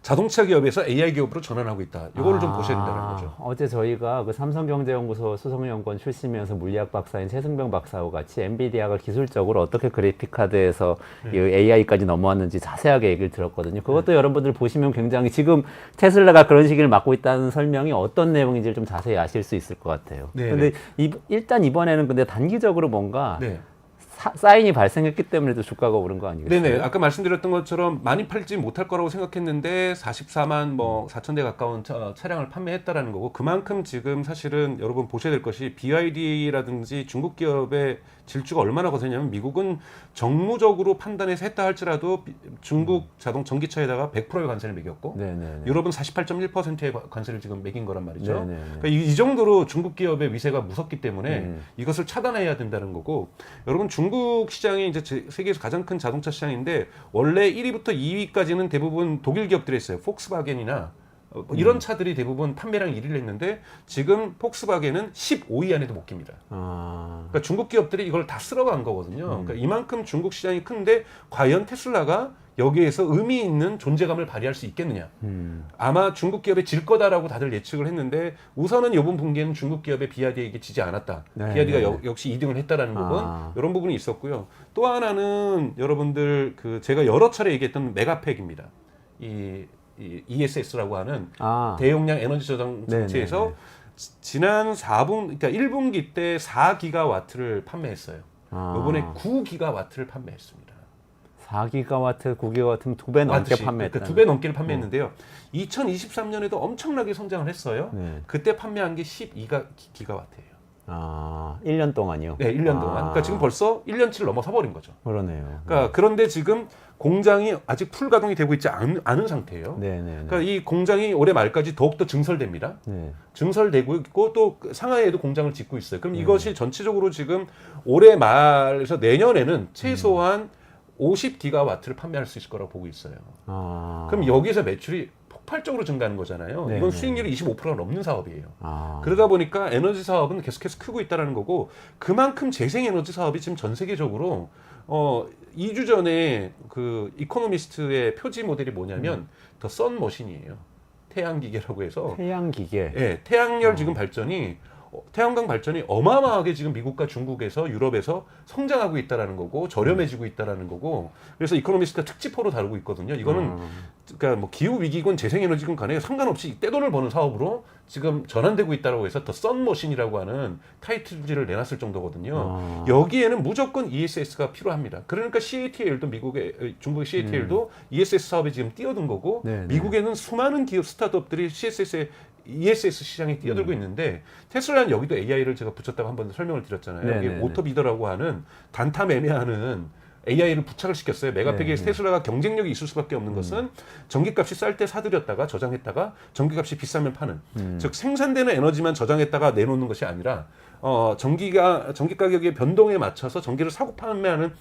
자동차 기업에서 AI 기업으로 전환하고 있다. 이거를 좀 보셔야 된다는 거죠. 어제 저희가 그 삼성경제연구소 수석연구원 출신이면서 물리학 박사인 최승병 박사와 같이 엔비디아가 기술적으로 어떻게 그래픽 카드에서 이 AI까지 넘어왔는지 자세하게 얘기를 들었거든요. 그것도 여러분들 보시면 굉장히 지금 테슬라가 그런 시기를 맞고 있다는 설명이 어떤 내용인지를 좀 자세히 아실 수 있을 것 같아요. 네, 근데 일단 이번에는 근데 단기적으로 뭔가 네. 사인이 발생했기 때문에도 주가가 오른 거 아니겠어요? 네네. 아까 말씀드렸던 것처럼 많이 팔지 못할 거라고 생각했는데 44만 4천 대 가까운 차량을 판매했다라는 거고 그만큼 지금 사실은 여러분 보셔야 될 것이 BYD라든지 중국 기업의 질주가 얼마나 거세냐면 미국은 정무적으로 판단해서 했다 할지라도 중국 전기차에다가 100%의 관세를 매겼고 네네네. 유럽은 48.1%의 관세를 지금 매긴 거란 말이죠. 네네네. 그러니까 이 정도로 중국 기업의 위세가 무섭기 때문에 이것을 차단해야 된다는 거고 여러분 중국 시장이 이제 세계에서 가장 큰 자동차 시장인데 원래 1위부터 2위까지는 대부분 독일 기업들이 있어요. 폭스바겐이나 이런 차들이 대부분 판매량 1위를 했는데 지금 폭스바겐은 15위 안에도 못 깁니다. 그러니까 중국 기업들이 이걸 다 쓸어간 거거든요. 그러니까 이만큼 중국 시장이 큰데 과연 테슬라가 여기에서 의미 있는 존재감을 발휘할 수 있겠느냐. 아마 중국 기업에 질 거다라고 다들 예측을 했는데 우선은 이번 분기에는 중국 기업의 비아디에게 지지 않았다. 네, 비아디가 네. 역시 2등을 했다라는 부분 이런 부분이 있었고요. 또 하나는 여러분들 제가 여러 차례 얘기했던 메가팩입니다. 이 ESS라고 하는 대용량 에너지 저장 장치에서 네네네. 지난 4그러니까 1분기 때 4기가와트를 판매했어요. 이번에 9기가와트를 판매했습니다. 4기가와트, 9기가와트면 2배 넘게 판매했다. 그러니까 2배 넘게를 판매했는데요. 2023년에도 엄청나게 성장을 했어요. 네. 그때 판매한 게 12기가와트예요. 1년 동안요? 네, 1년 동안. 그러니까 지금 벌써 1년치를 넘어서 버린 거죠. 그러네요. 그러니까 그런데 지금 공장이 아직 풀 가동이 되고 있지 않은 상태예요. 네네. 그러니까 이 공장이 올해 말까지 더욱더 증설됩니다. 네. 증설되고 있고 또 상하이에도 공장을 짓고 있어요. 그럼 이것이 전체적으로 지금 올해 말에서 내년에는 최소한 50기가와트를 판매할 수 있을 거라고 보고 있어요. 아. 그럼 여기서 매출이 폭발적으로 증가하는 거잖아요. 네, 이건 네. 수익률이 25%가 넘는 사업이에요. 아. 그러다 보니까 에너지 사업은 계속해서 크고 있다는 거고 그만큼 재생에너지 사업이 지금 전 세계적으로 2주 전에 그 이코노미스트의 표지 모델이 뭐냐면 더 선 머신이에요. 태양 기계라고 해서 태양 기계. 예, 태양열 지금 발전이 태양광 발전이 어마어마하게 지금 미국과 중국에서 유럽에서 성장하고 있다라는 거고 저렴해지고 있다라는 거고 그래서 이코노미스트가 특집호로 다루고 있거든요. 이거는 그러니까 뭐 기후 위기건 재생에너지건 간에 상관없이 떼돈을 버는 사업으로 지금 전환되고 있다라고 해서 더 썬머신이라고 하는 타이틀지를 내놨을 정도거든요. 여기에는 무조건 ESS가 필요합니다. 그러니까 CATL도 중국의 CATL도 ESS 사업에 지금 뛰어든 거고 네, 네. 미국에는 수많은 기업 스타트업들이 ESS 시장에 뛰어들고 있는데 테슬라는 여기도 AI를 제가 붙였다고 한번 설명을 드렸잖아요. 네, 여기 네, 네. 오토비더라고 하는 단타 매매하는 AI를 부착을 시켰어요. 메가팩에 네, 테슬라가 경쟁력이 있을 수밖에 없는 것은 전기값이 쌀 때 사들였다가 저장했다가 전기값이 비싸면 파는 즉 생산되는 에너지만 저장했다가 내놓는 것이 아니라 전기 가격의 변동에 맞춰서 전기를 사고 판매하는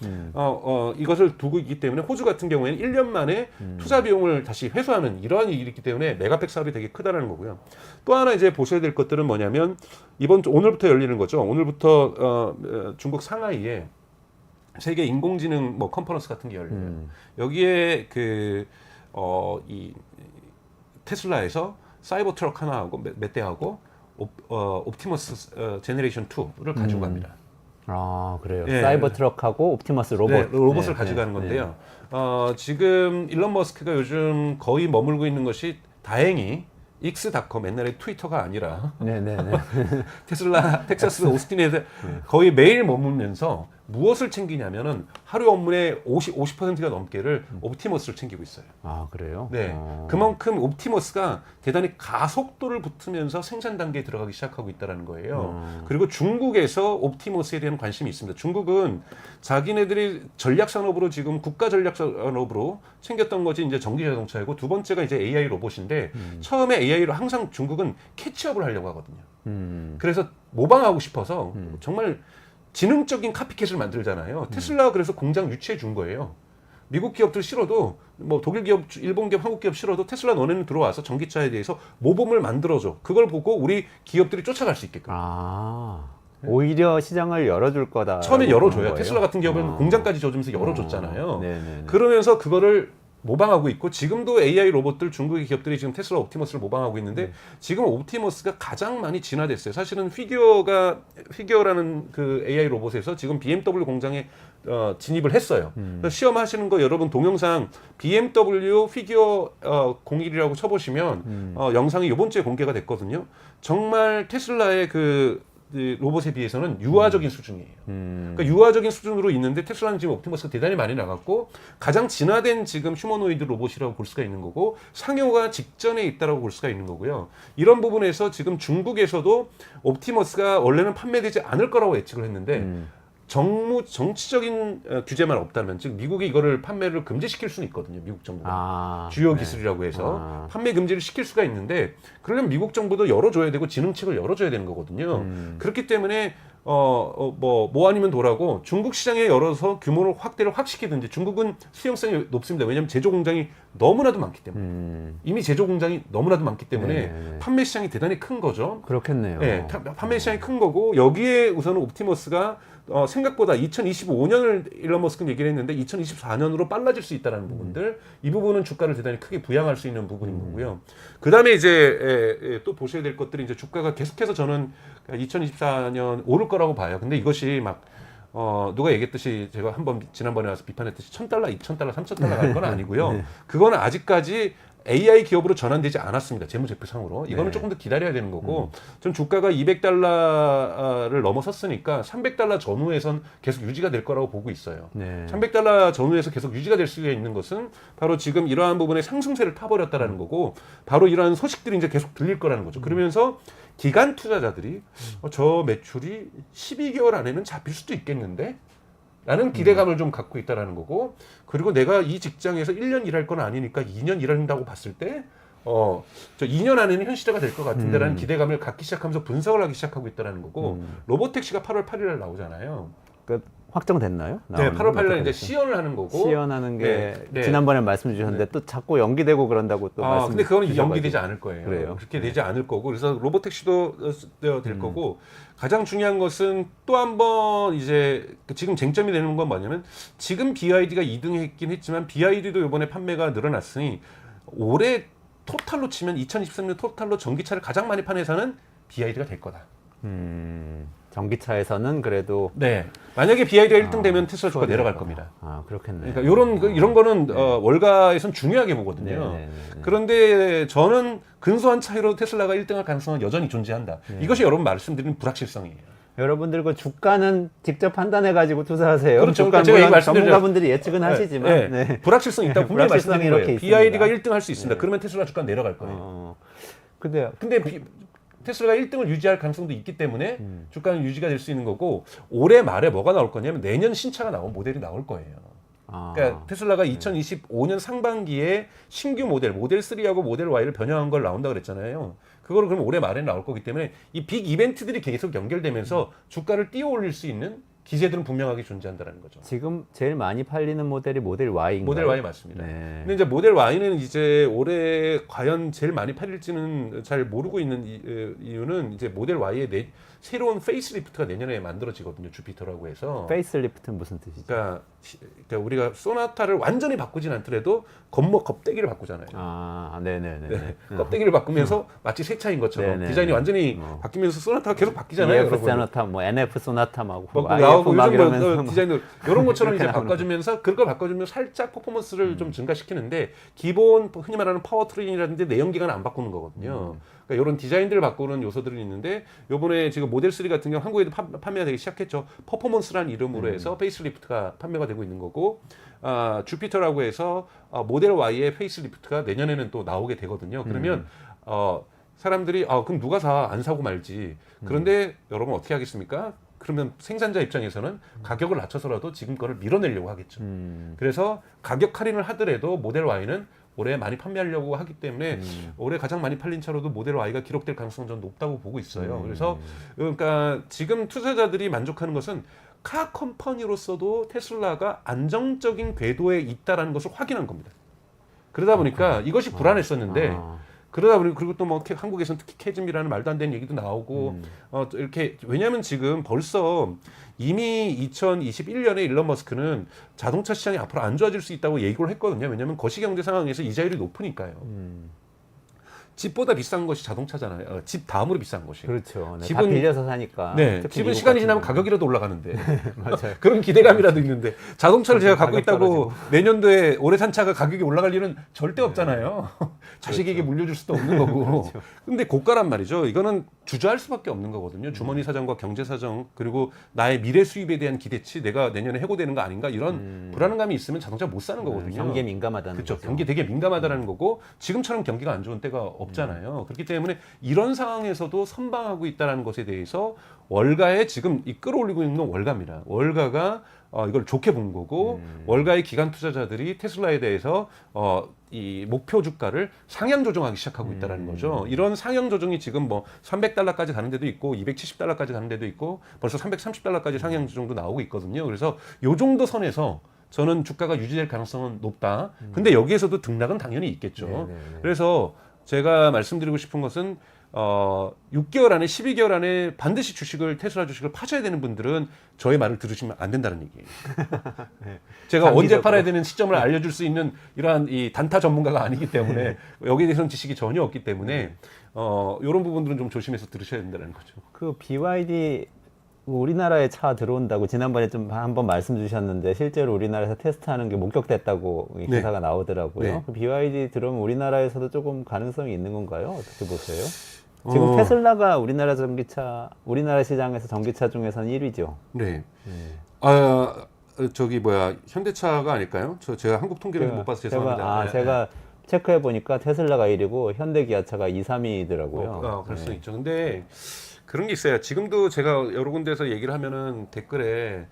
이것을 두고 있기 때문에 호주 같은 경우에는 1년 만에 투자 비용을 다시 회수하는 이러한 일이 있기 때문에 메가팩 사업이 되게 크다라는 거고요. 또 하나 이제 보셔야 될 것들은 뭐냐면 오늘부터 열리는 거죠. 오늘부터 중국 상하이에 세계 인공지능 뭐 컨퍼런스 같은 게 열려요. 여기에 이 테슬라에서 사이버 트럭 하나하고 몇 대하고 옵티머스 제너레이션 2를 가지고 갑니다. 아 그래요. 예. 사이버 트럭하고 옵티머스 로봇. 네, 로봇을 네, 가져가는 네, 건데요. 지금 일론 머스크가 요즘 거의 머물고 있는 것이 다행히 익스닷컴 옛날에 트위터가 아니라 네네네. 테슬라 텍사스 오스틴에서 거의 매일 머물면서 무엇을 챙기냐면은 하루 업무의 50%가 넘게를 옵티머스를 챙기고 있어요. 아 그래요? 네, 그만큼 옵티머스가 대단히 가속도를 붙으면서 생산 단계에 들어가기 시작하고 있다는 거예요. 그리고 중국에서 옵티머스에 대한 관심이 있습니다. 중국은 자기네들이 전략 산업으로 지금 국가 전략 산업으로 챙겼던 것이 이제 전기 자동차이고 두 번째가 이제 AI 로봇인데 처음에 AI로 항상 중국은 캐치업을 하려고 하거든요. 그래서 모방하고 싶어서 정말 지능적인 카피캣을 만들잖아요. 테슬라가 그래서 공장 유치해 준 거예요. 미국 기업들 싫어도 뭐 독일 기업, 일본 기업, 한국 기업 싫어도 테슬라 너네는 들어와서 전기차에 대해서 모범을 만들어줘. 그걸 보고 우리 기업들이 쫓아갈 수 있게끔. 아 오히려 시장을 열어줄 거다. 처음에 열어줘요. 테슬라 같은 기업은 공장까지 줘주면서 열어줬잖아요. 네네네. 그러면서 그거를 모방하고 있고 지금도 AI 로봇들 중국의 기업들이 지금 테슬라 옵티머스를 모방하고 있는데 지금 옵티머스가 가장 많이 진화됐어요. 사실은 피규어라는 그 AI 로봇에서 지금 BMW 공장에 진입을 했어요. 그래서 시험하시는 거 여러분 동영상 BMW 피규어 01이라고 쳐보시면 영상이 이번 주에 공개가 됐거든요. 정말 테슬라의 로봇에 비해서는 유아적인 수준이에요. 그러니까 유아적인 수준으로 있는데 테슬라는 지금 옵티머스가 대단히 많이 나갔고 가장 진화된 지금 휴머노이드 로봇이라고 볼 수가 있는 거고 상용화 직전에 있다라고 볼 수가 있는 거고요. 이런 부분에서 지금 중국에서도 옵티머스가 원래는 판매되지 않을 거라고 예측을 했는데 정치적인 규제만 없다면 즉 미국이 이거를 판매를 금지시킬 수는 있거든요. 미국 정부가 주요 기술이라고 해서 판매 금지를 시킬 수가 있는데 그러려면 미국 정부도 열어줘야 되고 지능책을 열어줘야 되는 거거든요. 그렇기 때문에 뭐 아니면 도라고 중국 시장에 열어서 규모를 확대를 확 시키든지 중국은 수용성이 높습니다. 왜냐하면 제조 공장이 너무나도 많기 때문에 이미 제조 공장이 너무나도 많기 때문에 네네네. 판매 시장이 대단히 큰 거죠. 그렇겠네요. 네, 판매 시장이 큰 거고 여기에 우선은 옵티머스가 생각보다 2025년을 일론 머스크는 얘기를 했는데 2024년으로 빨라질 수 있다는 부분들 이 부분은 주가를 대단히 크게 부양할 수 있는 부분인 거고요. 그 다음에 이제 또 보셔야 될 것들이 이제 주가가 계속해서 저는 2024년 오를 거라고 봐요. 근데 이것이 막 누가 얘기했듯이 제가 한번 지난번에 와서 비판했듯이 $1,000, $2,000, $3,000 갈 건 아니고요. 그거는 아직까지 AI 기업으로 전환되지 않았습니다. 재무제표상으로. 이거는 조금 더 기다려야 되는 거고 전 주가가 $200를 넘어섰으니까 $300 전후에선 계속 유지가 될 거라고 보고 있어요. 네. $300 전후에서 계속 유지가 될 수가 있는 것은 바로 지금 이러한 부분에 상승세를 타버렸다라는 거고 바로 이러한 소식들이 이제 계속 들릴 거라는 거죠. 그러면서 기관 투자자들이 저 매출이 12개월 안에는 잡힐 수도 있겠는데 라는 기대감을 좀 갖고 있다라는 거고, 그리고 내가 이 직장에서 1년 일할 건 아니니까 2년 일한다고 봤을 때 저 2년 안에는 현실화가 될 것 같은데라는 기대감을 갖기 시작하면서 분석을 하기 시작하고 있다라는 거고, 로보택시가 8월 8일 날 나오잖아요. 그 확정됐나요? 네, 8월 8일 날 이제 어떻게 시연을 하는 거고. 시연하는 게 네. 지난번에 말씀 주셨는데 또 자꾸 연기되고 그런다고 또 말씀. 근데 그거는 연기되지 않을 거예요. 그래요? 그렇게 되지 않을 거고, 그래서 로보택시도 될 거고, 가장 중요한 것은 또 한 번 이제 지금 쟁점이 되는 건 뭐냐면, 지금 BYD가 2등했긴 했지만 BYD도 이번에 판매가 늘어났으니 올해 토탈로 치면 2023년 토탈로 전기차를 가장 많이 판 회사는 BYD가 될 거다. 전기차에서는 그래도 네. 만약에 BYD가 1등 되면 테슬라 주가 내려갈 겁니다. 그렇겠네요. 그러니까 이런 거는 월가에선 중요하게 보거든요. 네. 그런데 저는 근소한 차이로 테슬라가 1등할 가능성은 여전히 존재한다. 이것이 여러분 말씀드리는 불확실성이에요. 여러분들 그 주가는 직접 판단해 가지고 투자하세요. 그렇죠. 주가 제가 물론 말씀드린 전문가분들이 예측은 하시지만 네. 불확실성이 있다고 분명히 불확실성이 말씀드린 거예요. 이렇게 BYD가 있습니다. 1등 할 수 있습니다. 그러면 테슬라 주가 내려갈 거예요. 근데 테슬라가 1등을 유지할 가능성도 있기 때문에 주가는 유지가 될 수 있는 거고, 올해 말에 뭐가 나올 거냐면 내년 신차가 나온 모델이 나올 거예요. 그러니까 테슬라가 2025년 상반기에 신규 모델 3하고 모델 Y를 변형한 걸 나온다 그랬잖아요. 그거를 그럼 올해 말에 나올 거기 때문에 이 빅 이벤트들이 계속 연결되면서 주가를 띄워 올릴 수 있는 기세들은 분명하게 존재한다는 거죠. 지금 제일 많이 팔리는 모델이 모델 Y인가요? 모델 Y 맞습니다. 네. 근데 이제 모델 Y는 이제 올해 과연 제일 많이 팔릴지는 잘 모르고 있는 이유는 이제 모델 Y의 새로운 페이스리프트가 내년에 만들어지거든요. 주피터라고 해서. 페이스리프트는 무슨 뜻이죠? 그러니까 우리가 소나타를 완전히 바꾸진 않더라도 겉대기를 바꾸잖아요. 네네네. 네. 껍데기를 바꾸면서 마치 새 차인 것처럼 네네. 디자인이 완전히 바뀌면서 소나타가 계속 바뀌잖아요. EF 여러분. 소나타, 뭐 NF 소나타 막 나오고 막 요즘 이러면서 뭐 디자인도 이런 것처럼 이제 나오는 바꿔주면서 그걸 바꿔주면 살짝 퍼포먼스를 좀 증가시키는데, 기본 흔히 말하는 파워트레인이라든지 내연기관은 안 바꾸는 거거든요. 그러니까 이런 디자인들을 바꾸는 요소들이 있는데, 요번에 지금 모델 3 같은 경우 한국에도 판매가 되기 시작했죠. 퍼포먼스라는 이름으로 해서 페이스리프트가 판매가 되고 있는 거고, 주피터라고 해서 모델 Y의 페이스리프트가 내년에는 또 나오게 되거든요. 그러면 사람들이 그럼 누가 안 사고 말지. 그런데 여러분 어떻게 하겠습니까? 그러면 생산자 입장에서는 가격을 낮춰서라도 지금 거를 밀어내려고 하겠죠. 그래서 가격 할인을 하더라도 모델 Y는 올해 많이 판매하려고 하기 때문에 올해 가장 많이 팔린 차로도 모델 Y가 기록될 가능성은 좀 높다고 보고 있어요. 그래서 그러니까 지금 투자자들이 만족하는 것은 카 컴퍼니로서도 테슬라가 안정적인 궤도에 있다라는 것을 확인한 겁니다. 그러다 보니까 이것이 불안했었는데, 그러다 보니 그리고 또 뭐 한국에서는 특히 캐즘이라는 말도 안 되는 얘기도 나오고 이렇게, 왜냐하면 지금 벌써 이미 2021년에 일론 머스크는 자동차 시장이 앞으로 안 좋아질 수 있다고 예고를 했거든요. 왜냐하면 거시경제 상황에서 이자율이 높으니까요. 집보다 비싼 것이 자동차잖아요. 집 다음으로 비싼 것이. 그렇죠. 네, 다 빌려서 사니까. 네, 특히 집은 미국 시간이 같은 지나면 경우는. 가격이라도 올라가는데. 맞아요. 그런 기대감이라도 있는데, 자동차를 제가 갖고 가격 있다고 내년도에 올해 산 차가 가격이 올라갈 일은 절대 없잖아요. 자식에게 물려줄 수도 없는 거고. 근데 고가란 말이죠. 이거는 주저할 수밖에 없는 거거든요. 주머니 사정과 경제 사정, 그리고 나의 미래 수입에 대한 기대치, 내가 내년에 해고되는 거 아닌가, 이런 불안감이 있으면 자동차 못 사는 거거든요. 경기에 민감하다는 그렇죠. 거죠. 경기 되게 민감하다는 거고, 지금처럼 경기가 안 좋은 때가 없잖아요. 그렇기 때문에 이런 상황에서도 선방하고 있다는 것에 대해서 월가에 지금 이 끌어올리고 있는 건 월가입니다. 월가가 이걸 좋게 본 거고, 월가의 기관 투자자들이 테슬라에 대해서 이 목표 주가를 상향 조정하기 시작하고 있다는 거죠. 이런 상향 조정이 지금 뭐 $300까지 가는 데도 있고, $270까지 가는 데도 있고, 벌써 $330까지 상향 조정도 나오고 있거든요. 그래서 요 정도 선에서 저는 주가가 유지될 가능성은 높다. 근데 여기에서도 등락은 당연히 있겠죠. 그래서 제가 말씀드리고 싶은 것은 6개월 안에 12개월 안에 반드시 테슬라 주식을 파셔야 되는 분들은 저의 말을 들으시면 안 된다는 얘기예요. 제가 언제 장기적으로. 팔아야 되는 시점을 알려줄 수 있는 이러한 이 단타 전문가가 아니기 때문에 여기에 대해서는 지식이 전혀 없기 때문에 이런 부분들은 좀 조심해서 들으셔야 된다는 거죠. 그 BYD 우리나라에 차 들어온다고 지난번에 좀 한번 말씀 주셨는데, 실제로 우리나라에서 테스트하는 게 목격됐다고 이 네. 기사가 나오더라고요. 네. 그 BYD 들어오면 우리나라에서도 조금 가능성이 있는 건가요? 어떻게 보세요? 지금 테슬라가 우리나라 시장에서 전기차 중에서는 1위죠. 네. 현대차가 아닐까요? 제가 한국 통계를 못 봐서 죄송합니다. 제가 체크해 보니까 테슬라가 1위고 현대 기아차가 2, 3위더라고요. 그럴 수 있죠. 근데 그런 게 있어요. 지금도 제가 여러 군데서 얘기를 하면은 댓글에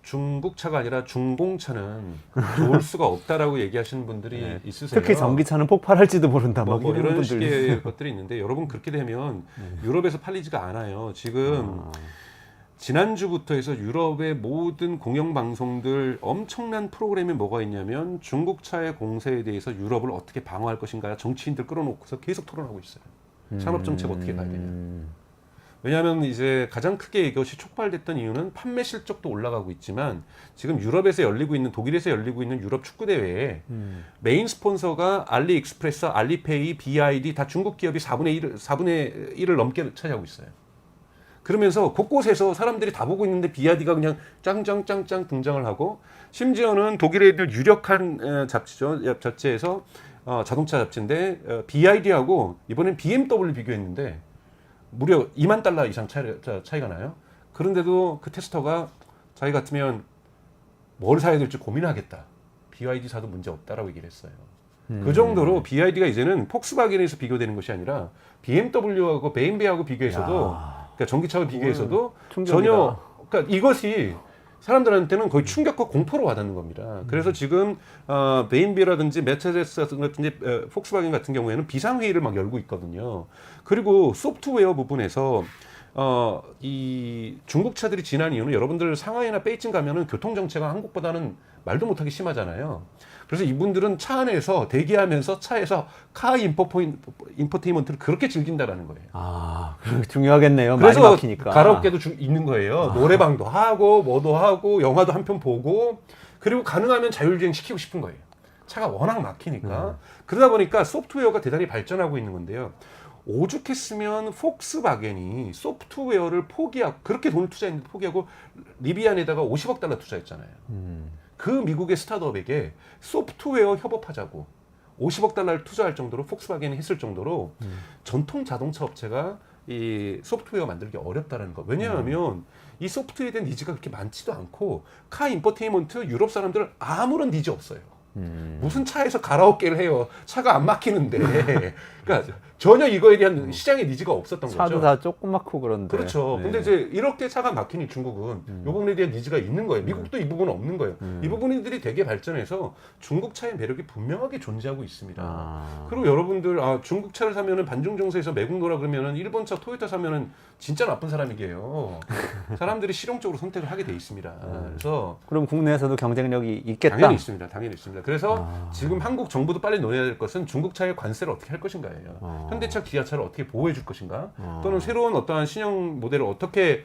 중국차가 아니라 중공차는 좋을 수가 없다라고 얘기하시는 분들이 있으세요. 특히 전기차는 폭발할지도 모른다. 뭐 막 이런 분들이 식의 것들이 있는데 여러분 그렇게 되면 유럽에서 팔리지가 않아요. 지금 지난주부터 해서 유럽의 모든 공영방송들 엄청난 프로그램이 뭐가 있냐면 중국차의 공세에 대해서 유럽을 어떻게 방어할 것인가 정치인들 끌어놓고서 계속 토론하고 있어요. 산업정책 어떻게 가야 되냐. 왜냐하면 이제 가장 크게 이것이 촉발됐던 이유는 판매 실적도 올라가고 있지만 지금 유럽에서 열리고 있는 독일에서 열리고 있는 유럽 축구 대회에 메인 스폰서가 알리익스프레스, 알리페이, BID 다 중국 기업이 4분의 1을 넘게 차지하고 있어요. 그러면서 곳곳에서 사람들이 다 보고 있는데 BID가 그냥 짱짱짱짱 등장을 하고 심지어는 독일에 있는 유력한 잡지죠. 잡지에서 자동차 잡지인데 BID하고 이번엔 BMW 비교했는데 무려 2만 달러 이상 차이가 나요. 그런데도 그 테스터가 자기 같으면 뭘 사야 될지 고민하겠다. BYD 사도 문제 없다라고 얘기를 했어요. 그 정도로 BYD가 이제는 폭스바겐에서 비교되는 것이 아니라 BMW하고 베인베하고 비교해서도 그러니까 전기차와 비교해서도 전혀 그러니까 이것이 사람들한테는 거의 충격과 공포로 와닿는 겁니다. 그래서 지금 베인비라든지 메르세데스 같은 폭스바겐 같은 경우에는 비상회의를 막 열고 있거든요. 그리고 소프트웨어 부분에서 이 중국 차들이 진한 이유는 여러분들 상하이나 베이징 가면은 교통 정체가 한국보다는 말도 못하게 심하잖아요. 그래서 이분들은 차 안에서 대기하면서 차에서 카 인포테인먼트를 그렇게 즐긴다라는 거예요. 아, 중요하겠네요. 그래서 많이 막히니까. 가라오케도 있는 거예요. 노래방도 하고 뭐도 하고 영화도 한 편 보고 그리고 가능하면 자율주행 시키고 싶은 거예요. 차가 워낙 막히니까. 그러다 보니까 소프트웨어가 대단히 발전하고 있는 건데요. 오죽했으면 폭스바겐이 소프트웨어를 포기하고 그렇게 돈을 투자했는데 포기하고 리비안에다가 50억 달러 투자했잖아요. 그 미국의 스타트업에게 소프트웨어 협업하자고 50억 달러를 투자할 정도로 폭스바겐이 했을 정도로 전통 자동차 업체가 이 소프트웨어 만들기 어렵다는 거. 왜냐하면 이 소프트웨어에 대한 니즈가 그렇게 많지도 않고 카 인포테인먼트 유럽 사람들은 아무런 니즈 없어요. 무슨 차에서 가라오케를 해요. 차가 안 막히는데. 그러니까 전혀 이거에 대한 시장의 니즈가 없었던 거죠. 차도 다 조그맣고 그런데. 그렇죠. 네. 근데 이제 이렇게 차가 막히니 중국은 이 부분에 대한 니즈가 있는 거예요. 미국도 이 부분은 없는 거예요. 이 부분들이 되게 발전해서 중국 차의 매력이 분명하게 존재하고 있습니다. 그리고 여러분들 중국 차를 사면은 반중 정세에서 매국노라 그러면은 일본 차 토요타 사면은 진짜 나쁜 사람이게요. 사람들이 실용적으로 선택을 하게 돼 있습니다. 그래서 그럼 국내에서도 경쟁력이 있겠다. 당연히 있습니다. 당연히 있습니다. 그래서 지금 한국 정부도 빨리 논의해야 될 것은 중국 차의 관세를 어떻게 할 것인가예요. 현대차, 기아차를 어떻게 보호해 줄 것인가, 또는 새로운 어떠한 신형 모델을 어떻게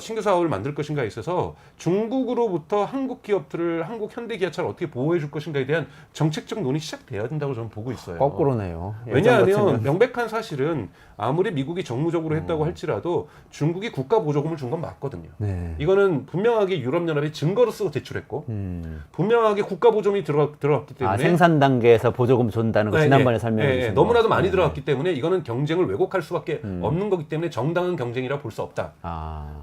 신규 사업을 만들 것인가에 있어서 중국으로부터 한국 기업들을 한국 현대 기아차를 어떻게 보호해 줄 것인가에 대한 정책적 논의 시작돼야 된다고 저는 보고 있어요. 거꾸로네요. 왜냐하면 명백한 사실은 아무리 미국이 정무적으로 했다고 할지라도 중국이 국가 보조금을 준 건 맞거든요. 네. 이거는 분명하게 유럽연합이 증거로 쓰고 제출했고 분명하게 국가 보조금이 들어갔기 때문에 생산 단계에서 보조금 준다는 거 지난번에 설명해 주신 거. 너무나도 많이 들어갔기 때문에 이거는 경쟁을 왜곡할 수밖에 없는 거기 때문에 정당한 경쟁이라 볼 수 없다.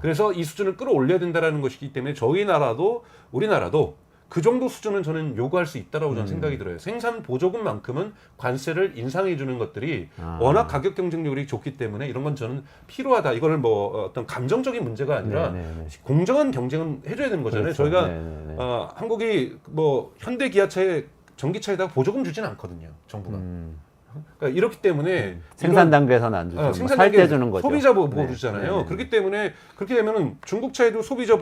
그래서 이 수준을 끌어올려야 된다는 것이기 때문에 저희 나라도 우리나라도 그 정도 수준은 저는 요구할 수 있다라고 저는 생각이 들어요. 생산 보조금만큼은 관세를 인상해 주는 것들이 워낙 가격 경쟁력이 좋기 때문에 이런 건 저는 필요하다. 이거를 뭐 어떤 감정적인 문제가 아니라 공정한 경쟁은 해줘야 되는 거잖아요. 그렇죠. 저희가 한국이 뭐 현대 기아차에 전기차에다가 보조금 주지는 않거든요. 정부가. 그러니까 이렇기 때문에 생산 단계에서는 안 주죠. 생산 살 때 단계 주는 거죠. 소비자 보호 주잖아요. 그렇기 때문에 그렇게 되면은 중국 차에도 소비자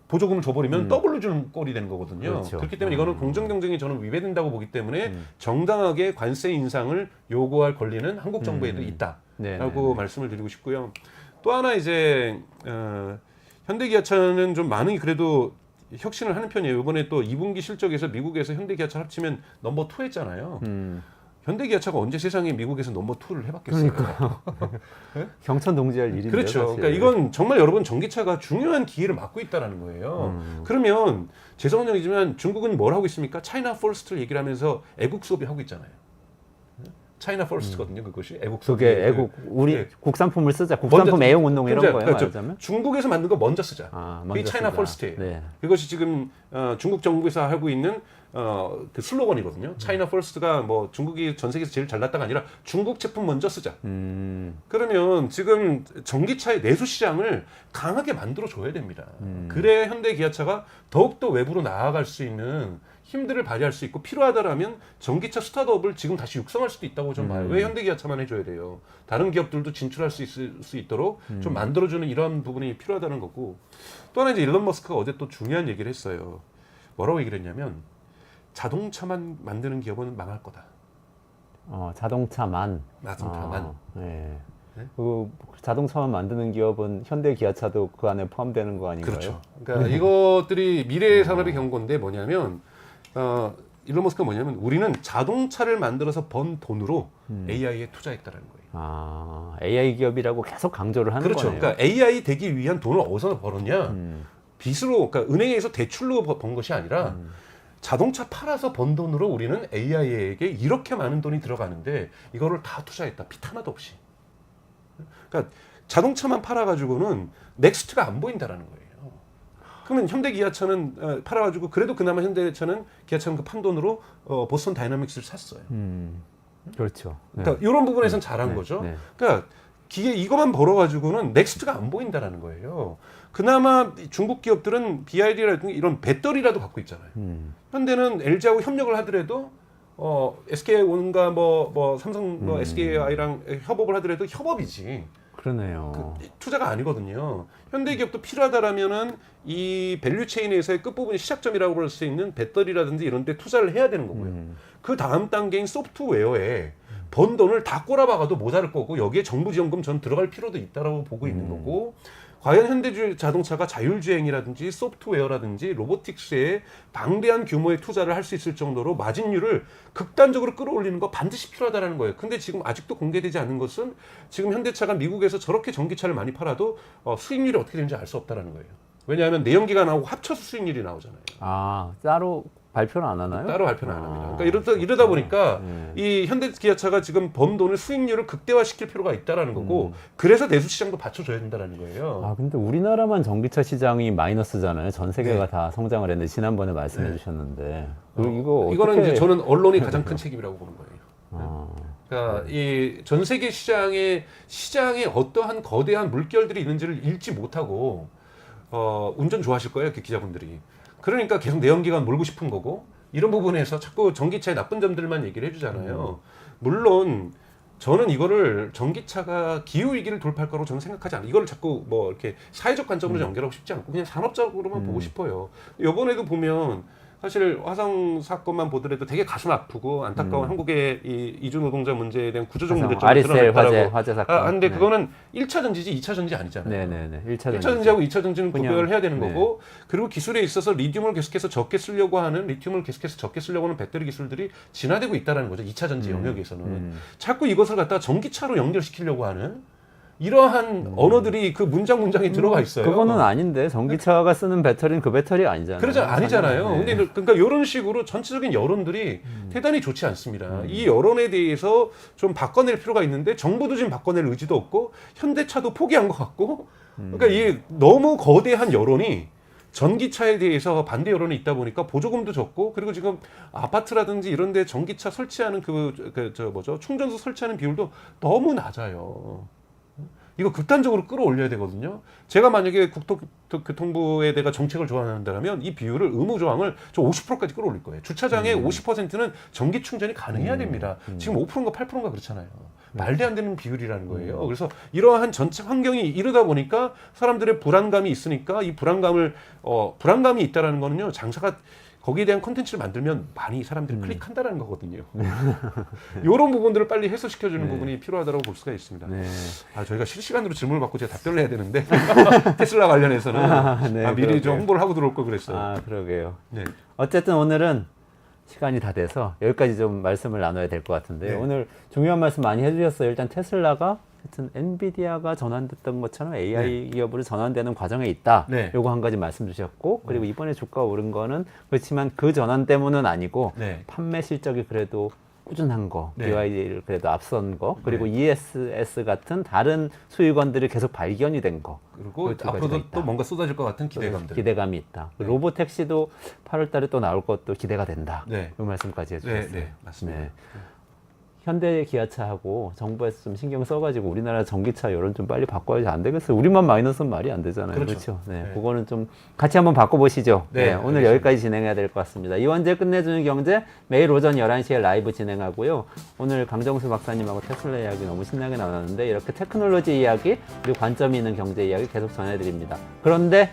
보조금을 줘버리면 더블로 주는 꼴이 되는 거거든요. 그렇죠. 그렇기 때문에 이거는 공정 경쟁이 저는 위배된다고 보기 때문에 정당하게 관세 인상을 요구할 권리는 한국 정부에도 있다라고 말씀을 드리고 싶고요. 또 하나 이제 현대기아차는 좀 많이 그래도 혁신을 하는 편이에요. 이번에 또 2분기 실적에서 미국에서 현대기아차 합치면 넘버 2 했잖아요. 현대기아차가 언제 세상에 미국에서 넘버 2를 해봤겠어요. 경천 동지할 일인데. 그렇죠. 사실. 그러니까 이건 정말 여러분 전기차가 중요한 기회를 맞고 있다라는 거예요. 그러면 죄송한 얘기지만 중국은 뭘 하고 있습니까? 차이나 퍼스트를 얘기를 하면서 애국 소비 하고 있잖아요. 차이나 퍼스트거든요. 그것이 애국 소비. 그게 애국 우리 국산품을 쓰자. 국산품 애용 운동 이런 거예요. 그렇죠. 말하자면. 중국에서 만든 거 먼저 쓰자. 먼저 그게 차이나 쓰자. 퍼스트예요. 네. 그것이 지금 중국 정부에서 하고 있는 그 슬로건이거든요. 차이나 퍼스트가 뭐 중국이 전 세계에서 제일 잘났다가 아니라 중국 제품 먼저 쓰자. 그러면 지금 전기차의 내수 시장을 강하게 만들어 줘야 됩니다. 그래야 현대 기아차가 더욱더 외부로 나아갈 수 있는 힘들을 발휘할 수 있고, 필요하다라면 전기차 스타트업을 지금 다시 육성할 수도 있다고 좀 봐요. 왜 현대 기아차만 해줘야 돼요? 다른 기업들도 진출할 수 있도록 좀 만들어주는 이런 부분이 필요하다는 거고, 또 하나 이제 일론 머스크가 어제 또 중요한 얘기를 했어요. 뭐라고 얘기를 했냐면 자동차만 만드는 기업은 망할 거다. 자동차만. 네. 네? 그 자동차만 만드는 기업은 현대 기아차도 그 안에 포함되는 거 아닌가요? 그렇죠. 그러니까 이것들이 미래의 산업의 경고인데 뭐냐면 일론 머스크가 뭐냐면 우리는 자동차를 만들어서 번 돈으로 AI에 투자했다라는 거예요. AI 기업이라고 계속 강조를 하는 그렇죠. 거네요. 그러니까 AI 되기 위한 돈을 어디서 벌었냐? 빚으로, 그러니까 은행에서 대출로 번 것이 아니라 자동차 팔아서 번 돈으로 우리는 AI에게 이렇게 많은 돈이 들어가는데 이거를 다 투자했다. 빚 하나도 없이. 그러니까 자동차만 팔아가지고는 넥스트가 안 보인다라는 거예요. 그러면 현대 기아차는 팔아가지고 그래도 그나마 현대차는 기아차는 그 판돈으로 보스턴 다이나믹스를 샀어요. 그렇죠. 그러니까 이런 부분에서는 잘한 거죠. 네. 그러니까 기계 이거만 벌어가지고는 넥스트가 안 보인다라는 거예요. 그나마 중국 기업들은 BYD라든지 이런 배터리라도 갖고 있잖아요. 현대는 LG하고 협력을 하더라도 SK온과 뭐 삼성 뭐 SKI랑 협업을 하더라도 협업이지. 그러네요. 투자가 아니거든요. 현대 기업도 필요하다라면은 이 밸류 체인에서의 끝부분이 시작점이라고 볼 수 있는 배터리라든지 이런 데 투자를 해야 되는 거고요. 그 다음 단계인 소프트웨어에 번 돈을 다 꼬라박아도 모자랄 거고, 여기에 정부 지원금 전 들어갈 필요도 있다라고 보고 있는 거고, 과연 현대 자동차가 자율주행이라든지 소프트웨어라든지 로보틱스에 방대한 규모의 투자를 할 수 있을 정도로 마진율을 극단적으로 끌어올리는 거 반드시 필요하다는 거예요. 근데 지금 아직도 공개되지 않은 것은 지금 현대차가 미국에서 저렇게 전기차를 많이 팔아도 수익률이 어떻게 되는지 알 수 없다는 거예요. 왜냐하면 내연기가 나오고 합쳐서 수익률이 나오잖아요. 따로 발표는 안 하나요? 따로 발표는 안 합니다. 그러니까 이러다 보니까 이 현대 기아차가 지금 번 돈을 수익률을 극대화시킬 필요가 있다라는 거고, 그래서 내수 시장도 받쳐줘야 된다는 거예요. 근데 우리나라만 전기차 시장이 마이너스잖아요. 전 세계가 네. 다 성장을 했는데 지난번에 말씀해 네. 주셨는데 이거는 이제 저는 언론이 가장 큰 책임이라고 보는 거예요. 그러니까 이 전 세계 시장에 어떠한 거대한 물결들이 있는지를 읽지 못하고 운전 좋아하실 거예요, 그 기자분들이. 그러니까 계속 내연기관 몰고 싶은 거고, 이런 부분에서 자꾸 전기차의 나쁜 점들만 얘기를 해주잖아요. 물론 저는 이거를 전기차가 기후 위기를 돌파할 거라고 저는 생각하지 않아요. 이거를 자꾸 뭐 이렇게 사회적 관점으로 연결하고 싶지 않고 그냥 산업적으로만 보고 싶어요. 이번에도 보면 사실 화성 사건만 보더라도 되게 가슴 아프고 안타까운 한국의 이 이주 노동자 문제에 대한 구조적 문제점이 RSL 드러났다라고. 화재 사건. 근데 네. 그거는 1차 전지지 2차 전지 아니잖아요. 네네네. 1차 1차 전지하고 2차 전지는 그냥, 구별을 해야 되는 네. 거고, 그리고 기술에 있어서 리튬을 계속해서 적게 쓰려고 하는 배터리 기술들이 진화되고 있다는 거죠. 2차 전지 영역에서는. 자꾸 이것을 갖다가 전기차로 연결시키려고 하는 이러한 언어들이 그 문장에 들어가 있어요. 그거는 아닌데 전기차가 쓰는 배터리는 그 배터리가 아니잖아요. 그러죠. 아니잖아요. 네. 근데 그러니까 이런 식으로 전체적인 여론들이 대단히 좋지 않습니다. 이 여론에 대해서 좀 바꿔낼 필요가 있는데 정부도 지금 바꿔낼 의지도 없고 현대차도 포기한 것 같고, 그러니까 이 너무 거대한 여론이 전기차에 대해서 반대 여론이 있다 보니까 보조금도 적고, 그리고 지금 아파트라든지 이런 데 전기차 설치하는 충전소 설치하는 비율도 너무 낮아요. 이거 극단적으로 끌어올려야 되거든요. 제가 만약에 국토교통부에 내가 정책을 조언한다면 이 비율을 의무 조항을 저 50%까지 끌어올릴 거예요. 주차장의 50%는 전기 충전이 가능해야 됩니다. 지금 5%인가 8%인가 그렇잖아요. 말도 안 되는 비율이라는 거예요. 그래서 이러한 전체 환경이 이러다 보니까 사람들의 불안감이 있으니까 이 불안감이 있다라는 거는요, 장사가 거기에 대한 콘텐츠를 만들면 많이 사람들이 클릭한다는 거거든요. 이런 부분들을 빨리 해소시켜주는 부분이 필요하다고 볼 수가 있습니다. 네. 저희가 실시간으로 질문을 받고 제가 답변을 해야 되는데 테슬라 관련해서는 네, 미리 좀 홍보를 하고 들어올 걸 그랬어요. 그러게요. 네. 어쨌든 오늘은 시간이 다 돼서 여기까지 좀 말씀을 나눠야 될 것 같은데요. 네. 오늘 중요한 말씀 많이 해주셨어요. 일단 테슬라가 하여튼 엔비디아가 전환됐던 것처럼 AI 기업으로 전환되는 과정에 있다. 네. 요거 한 가지 말씀 주셨고, 그리고 이번에 주가 오른 거는 그렇지만 그 전환 때문은 아니고 네. 판매 실적이 그래도 꾸준한 거, 네. BYD를 그래도 앞선 거, 그리고 ESS 같은 다른 수익원들이 계속 발견이 된 거. 그리고 그 두 가지가 앞으로도 있다. 또 뭔가 쏟아질 것 같은 기대감들. 기대감이 있다. 네. 로보택시도 8월달에 또 나올 것도 기대가 된다. 네. 그 말씀까지 해주셨어요. 네, 맞습니다. 네. 현대 기아차하고 정부에서 좀 신경 써가지고 우리나라 전기차 이런 좀 빨리 바꿔야지 안 되겠어요. 우리만 마이너스는 말이 안 되잖아요. 그렇죠. 그렇죠? 네. 네. 그거는 좀 같이 한번 바꿔보시죠. 네, 네, 오늘 알겠습니다. 여기까지 진행해야 될 것 같습니다. 이원재 끝내주는 경제 매일 오전 11시에 라이브 진행하고요. 오늘 강정수 박사님하고 테슬라 이야기 너무 신나게 나눴는데 이렇게 테크놀로지 이야기 그리고 관점이 있는 경제 이야기 계속 전해드립니다. 그런데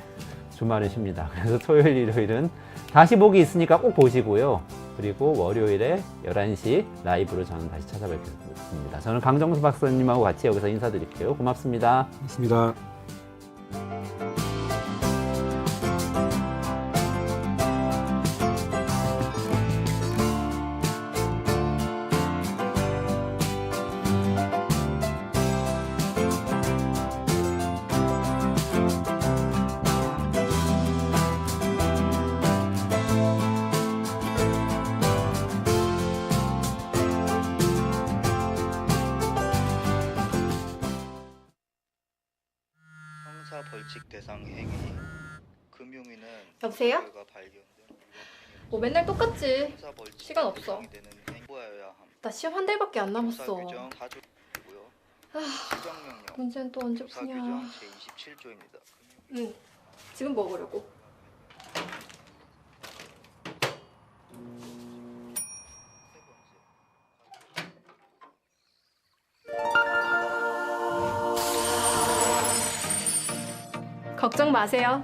주말은 쉽니다. 그래서 토요일, 일요일은 다시 보기 있으니까 꼭 보시고요. 그리고 월요일에 11시 라이브로 저는 다시 찾아뵙겠습니다. 저는 강정수 박사님하고 같이 여기서 인사드릴게요. 고맙습니다. 맞습니다. 형사 벌칙 대상 행위 금융위는 여보세요? 결과 발견된 뭐 맨날 똑같지. 형사 벌칙 시간 없어. 대상이 되는 행보여야 함. 나 시험 한 달밖에 안 남았어. 형사 규정 4조고요. 시정명령 문제는 또 언제 형사 푸냐. 규정 제27조입니다. 응. 지금 먹으려고. 걱정 마세요.